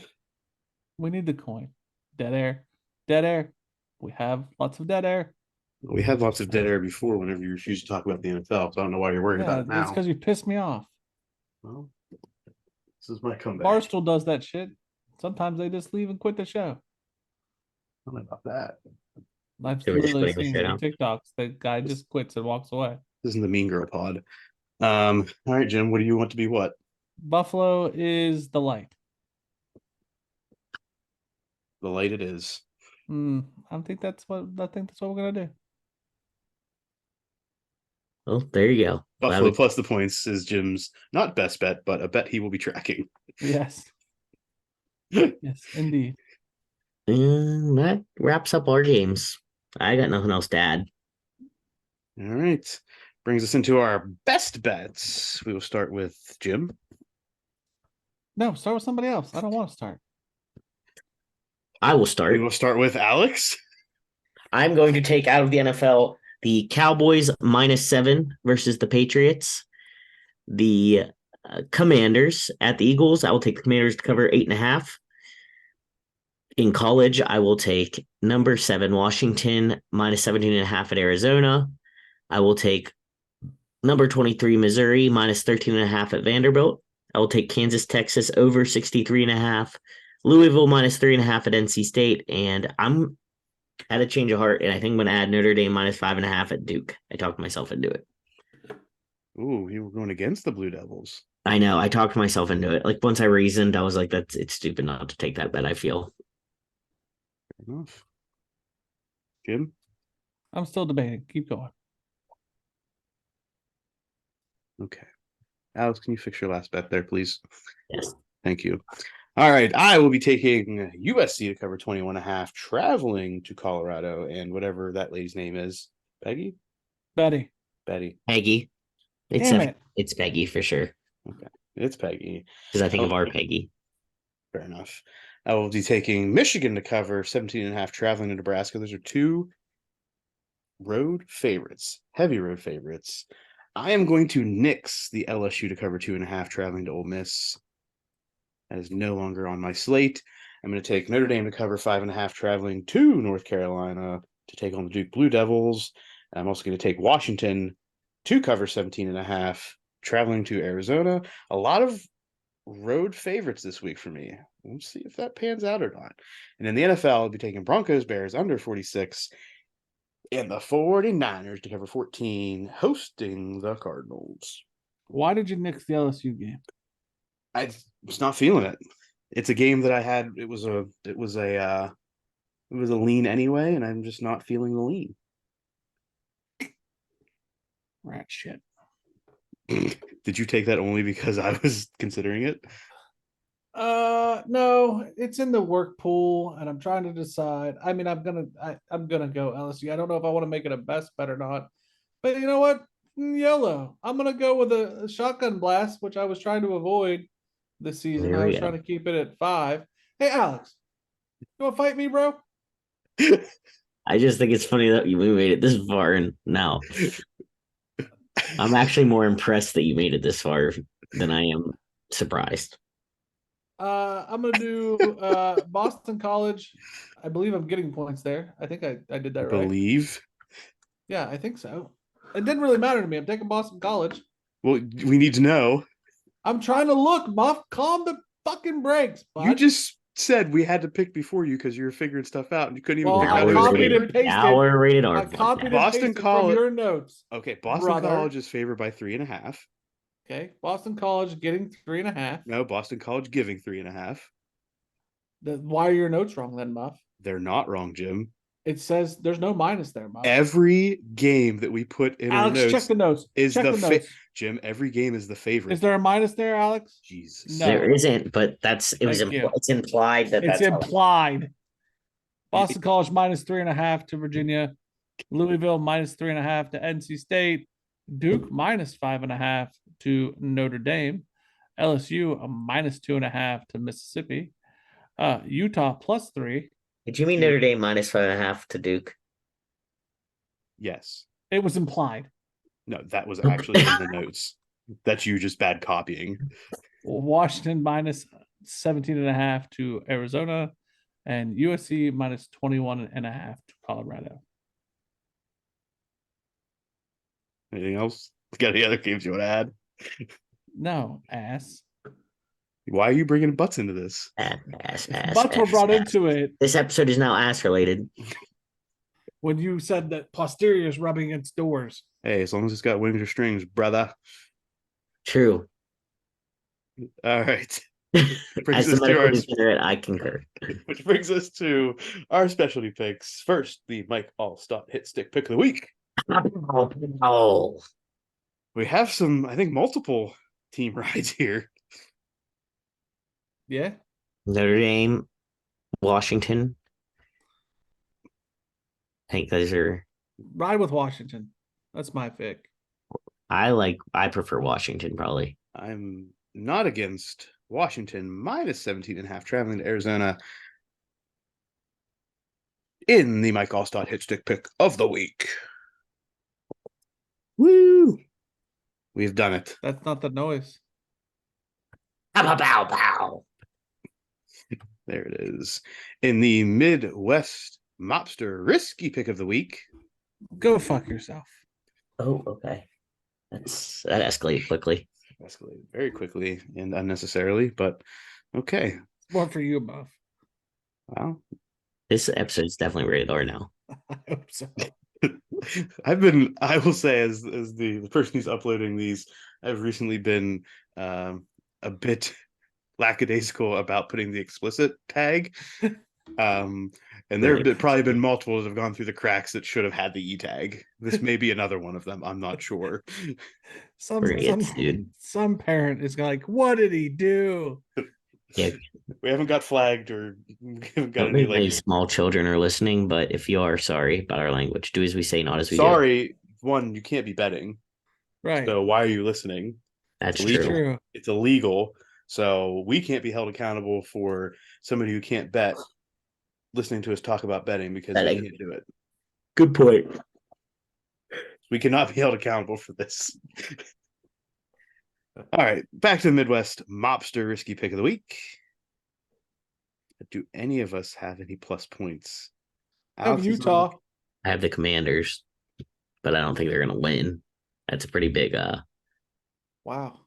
We need the coin. Dead air. Dead air. We have lots of dead air. We had lots of dead air before whenever you refused to talk about the NFL, so I don't know why you're worried about it It's now. because you pissed me off. Well, this is my comeback. Barstool does that shit. Sometimes they just leave and quit the show. I don't know about that. I've They were just literally quitting the seen show the TikToks. The guy just quits and walks away. This isn't the Mean Girl pod. All right, Jim, what do you want to be what? Buffalo is the light. The light it is. I think that's what we're gonna do. Well, there you go. Buffalo plus the points is Jim's not best bet, but a bet he will be tracking. Yes. Yes, indeed. That wraps up our games. I got nothing else to add. All right. Brings us into our best bets. We will start with Jim. No, start with somebody else. I don't want to start. I will We start. will start with Alex. I'm going to take out of the NFL the Cowboys -7 versus the Patriots. The Commanders at the Eagles. I will take the Commanders to cover 8.5. In college, I will take number 7 Washington -17.5 at Arizona. I will take number 23 Missouri -13.5 at Vanderbilt. I will take Kansas, Texas over 63.5. Louisville -3.5 at NC State, and I'm at a change of heart, and I think I'm going to add Notre Dame -5.5 at Duke. I talked myself into it. Ooh, you were going against the Blue Devils. I know. I talked myself into it. Like once I reasoned, I was like, it's stupid not to take that bet, I feel. Fair enough. Jim? I'm still debating. Keep going. Okay. Alex, can you fix your last bet there, please? Yes. Thank you. All right. I will be taking USC to cover 21.5, traveling to Colorado, and whatever that lady's name is. Peggy? Betty. Betty. Peggy. Damn it. It's Peggy for sure. Okay. It's Peggy. Because I think of our Peggy. Fair enough. I will be taking Michigan to cover 17.5, traveling to Nebraska. Those are two road favorites, heavy road favorites. I am going to nix the LSU to cover 2.5, traveling to Ole Miss. That is no longer on my slate. I'm going to take Notre Dame to cover 5.5, traveling to North Carolina to take on the Duke Blue Devils. And I'm also going to take Washington to cover 17.5, traveling to Arizona. A lot of road favorites this week for me. We'll see if that pans out or not. And in the NFL, I'll be taking Broncos, Bears under 46, and the 49ers to cover 14, hosting the Cardinals. Why did you nix the LSU game? I was not feeling it. It's a game that I had. It was a lean anyway, and I'm just not feeling the lean. Rat shit. Did you take that only because I was considering it? No, it's in the work pool, and I'm trying to decide. I mean, I'm gonna go LSU. I don't know if I want to make it a best bet or not, but you know what? Yellow. I'm gonna go with a shotgun blast, which I was trying to avoid this season. There I we was go. trying to keep it at 5. Hey, Alex, you want to fight me, bro? I just think it's funny that we made it this far, and now I'm actually more impressed that you made it this far than I am surprised. I'm gonna do Boston College. I believe I'm getting points there. I think I did that right. Believe. Yeah, I think so. It didn't really matter to me. I'm taking Boston College. Well, we need to know. I'm trying to look, Muff. Calm the fucking brakes, bud. You just said we had to pick before you because you were figuring stuff out and you couldn't even Well, figure I out copied who. and pasted. Now we're rated R. I copied and Boston pasted College- from your notes. Okay, Boston brother. College is favored by 3.5. Okay, Boston College getting 3.5. No, Boston College giving 3.5. Why are your notes wrong then, Muff? They're not wrong, Jim. It says there's no minus there, Muff. Every game that we put in Alex, our notes check the notes. is check the notes. Jim. Every game is the favorite. Is there a minus there, Alex? Jesus. No. There isn't, but it's Thank you. implied that It's that's how- implied. Boston College minus 3.5 to Virginia. Louisville minus 3.5 to NC State. Duke minus 5.5 to Notre Dame. LSU a minus 2.5 to Mississippi. Utah plus 3. Did you mean Notre Dame minus 5.5 to Duke? Yes. It was implied. No, that was actually in the notes. That's you just bad copying. Washington minus 17.5 to Arizona. And USC minus 21.5 to Colorado. Anything else? Got any other games you want to add? No, ass. Why are you bringing butts into this? Butts were brought into it This episode is now ass related. when you said that posterior is rubbing against doors. Hey, as long as it's got wings or strings, brother. True. All right. As the medical degenerate, I concur. Which brings us to our specialty picks. First, the Mike Allstott hit stick pick of the week. Oh, We have some, I think, multiple team rides here. Yeah. Notre Dame, Washington. I think those are. Ride with Washington. That's my pick. I prefer Washington probably. I'm not against Washington minus 17.5 traveling to Arizona in the Mike Allstott hit stick pick of the week. Woo! We've done it. That's not the noise. Pow, pow, pow. There it is. In the Midwest Mobster risky pick of the week. Go fuck yourself. Oh, okay. That escalated quickly. Escalated very quickly and unnecessarily, but okay. More for you, Buff. Well, This episode is definitely rated R now. I hope so. I will say, as the person who's uploading these, I've recently been a bit lackadaisical about putting the explicit tag. And there have probably been multiple that have gone through the cracks that should have had the E tag. This may be another one of them. I'm not sure. Some parent is like, what did he do? Yeah. We haven't got flagged or we haven't got Don't any think any small children are listening, but if you are, sorry about our language. Do as we say, not as we do. Sorry, one, you can't be betting. Right. So why are you listening? That's It's true. It's illegal. So we can't be held accountable for somebody who can't bet listening to us talk about betting because they can't do it. Good point. We cannot be held accountable for this. All right, back to the Midwest Mobster risky pick of the week. Do any of us have any plus points? I have Utah. I have the Commanders, but I don't think they're going to win. That's a pretty big. Wow.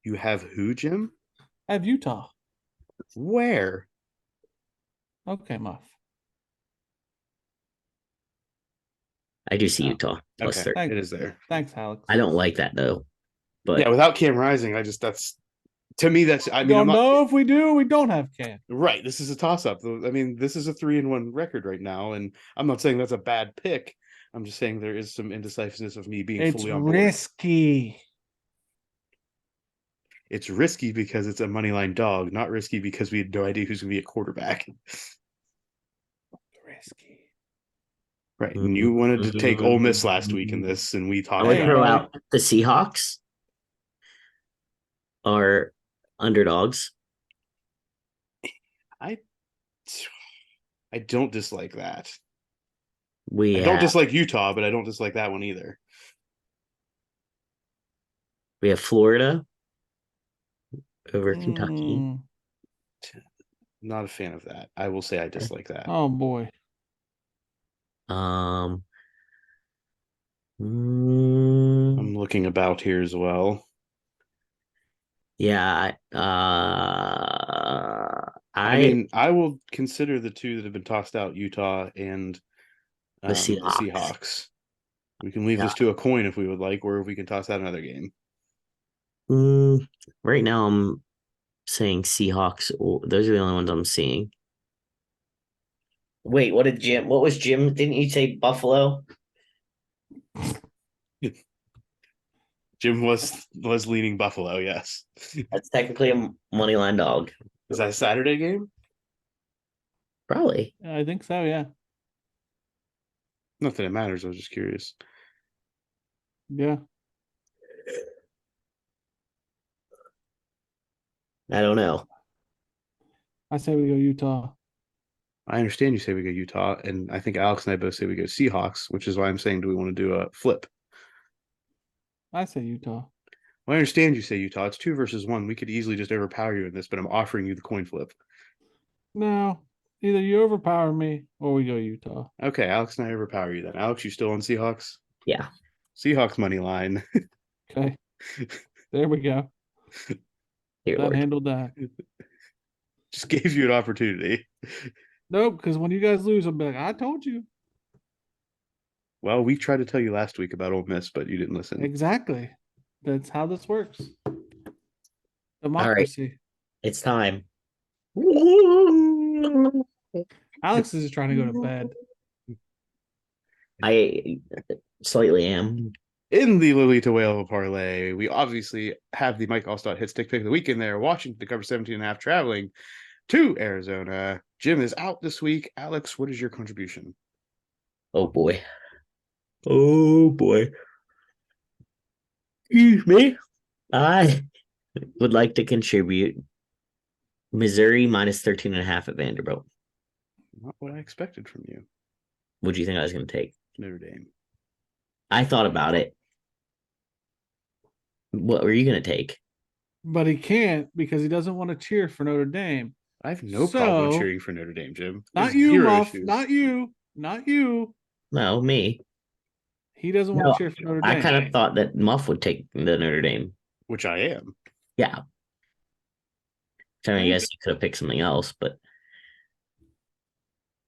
You have who, Jim? I have Utah. Where? Okay, Muff. I do see Utah plus okay, 30. it is there. Thanks, Alex. I don't like that though. But yeah, without Cam Rising, that's to me. That's I mean, don't know if we do. We don't have Cam. Right. This is a toss-up. I mean, this is a 3-1 record right now, and I'm not saying that's a bad pick. I'm just saying there is some indecisiveness of me being fully on board. It's risky. It's risky because it's a money line dog, not risky because we had no idea who's going to be a quarterback. Risky. Right. And you wanted to take Ole Miss last week in this, and we talked I would about throw out the Seahawks are underdogs. I don't dislike that. We I don't have dislike Utah, but I don't dislike that one either. we have Florida over Kentucky. Mm, Not a fan of that. I will say I dislike that. oh boy. Um, mm, I'm looking about here as well. yeah. I I mean, I will consider the two that have been tossed out, Utah and the the Seahawks. Seahawks. We can leave Yeah. this to a coin if we would like, or if we can toss out another game. Mm, right now, I'm saying Seahawks. Those are the only ones I'm seeing. Wait, what did Jim? What was Jim? Didn't you say Buffalo? Jim was leaning Buffalo, yes. That's technically a money line dog. Is that a Saturday game? Probably. I think so, yeah. Not that it matters. I was just curious. Yeah. I don't know. I say we go Utah. I understand you say we go Utah, and I think Alex and I both say we go Seahawks, which is why I'm saying, do we want to do a flip? I say Utah. Well, I understand you say Utah. It's 2 versus 1. We could easily just overpower you in this, but I'm offering you the coin flip. No. Either you overpower me or we go Utah. Okay, Alex and I overpower you then. Alex, you still on Seahawks? Yeah. Seahawks money line. Okay. There we go. Dear That Lord. handled that. Just gave you an opportunity. Nope, because when you guys lose, I'll be like, I told you. Well, we tried to tell you last week about Ole Miss, but you didn't listen. Exactly. That's how this works. All right. Democracy. It's time. Alex is just trying to go to bed. I slightly am. In the Lolita Whale parlay, we obviously have the Mike Allstott hit stick pick of the weekend there. Washington to cover 17.5, traveling to Arizona. Jim is out this week. Alex, what is your contribution? Oh boy. Oh boy. Excuse me. I would like to contribute Missouri minus 13.5 at Vanderbilt. Not what I expected from you. What do you think I was going to take? Notre Dame. I thought about it. What were you going to take? But he can't because he doesn't want to cheer for Notre Dame. I have no problem So- cheering for Notre Dame, Jim. Not There's you, zero Muff. issues. Not you. Not you. No, me. He doesn't want No, to cheer for Notre I Dame. kind of thought that Muff would take the Notre Dame. Which I am. Yeah. So I guess you could have picked something else, but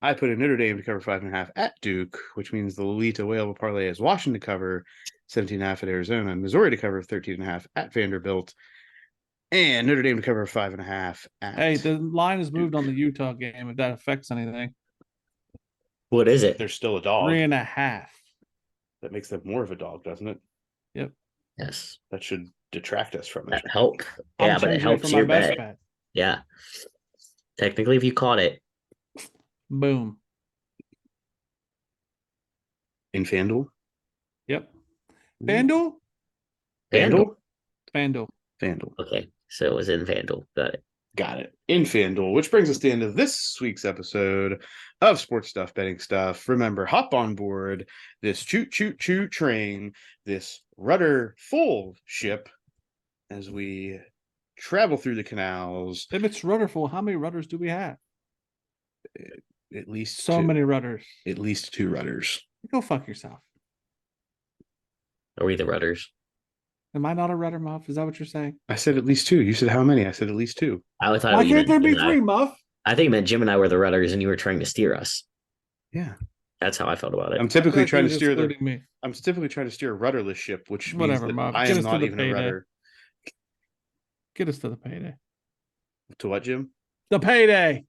I put in Notre Dame to cover 5.5 at Duke, which means the Lolita Whale parlay is Washington to cover 17.5 at Arizona, Missouri to cover 13.5 at Vanderbilt, and Notre Dame to cover 5.5 at. Hey, the line has moved on the Utah game if that affects anything. what is it? There's still a dog. 3.5. That makes them more of a dog, doesn't it? Yep. Yes. That should detract us from it. That helped. I'm Yeah, but it changing helps for my your best bet. bet. Yeah. Technically, if you caught it, Boom. In FanDuel? Yep. FanDuel? Vandal. FanDuel. FanDuel. Okay, so it was in Vandal. Got it. Got it. In FanDuel, which brings us to the end of this week's episode of Sports Stuff Betting Stuff. Remember, hop on board this choo train, this rudder full ship as we travel through the canals. If it's rudderful, how many rudders do we have? At least So two. many rudders. At least 2 rudders. Go fuck yourself. Are we the rudders? Am I not a rudder, Muff? Is that what you're saying? I said at least 2. You said how many? I said at least 2. I thought Why you can't meant there be Jim and I. 3, Muff? I think it meant Jim and I were the rudders, and you were trying to steer us. Yeah. That's how I felt about it. I'm typically I feel trying like to you're steer excluding me. I'm typically trying to steer a rudderless ship, which Whatever, means that Muff. I Get am us to not the even a payday. rudder. Get us to the payday. To what, Jim? The payday.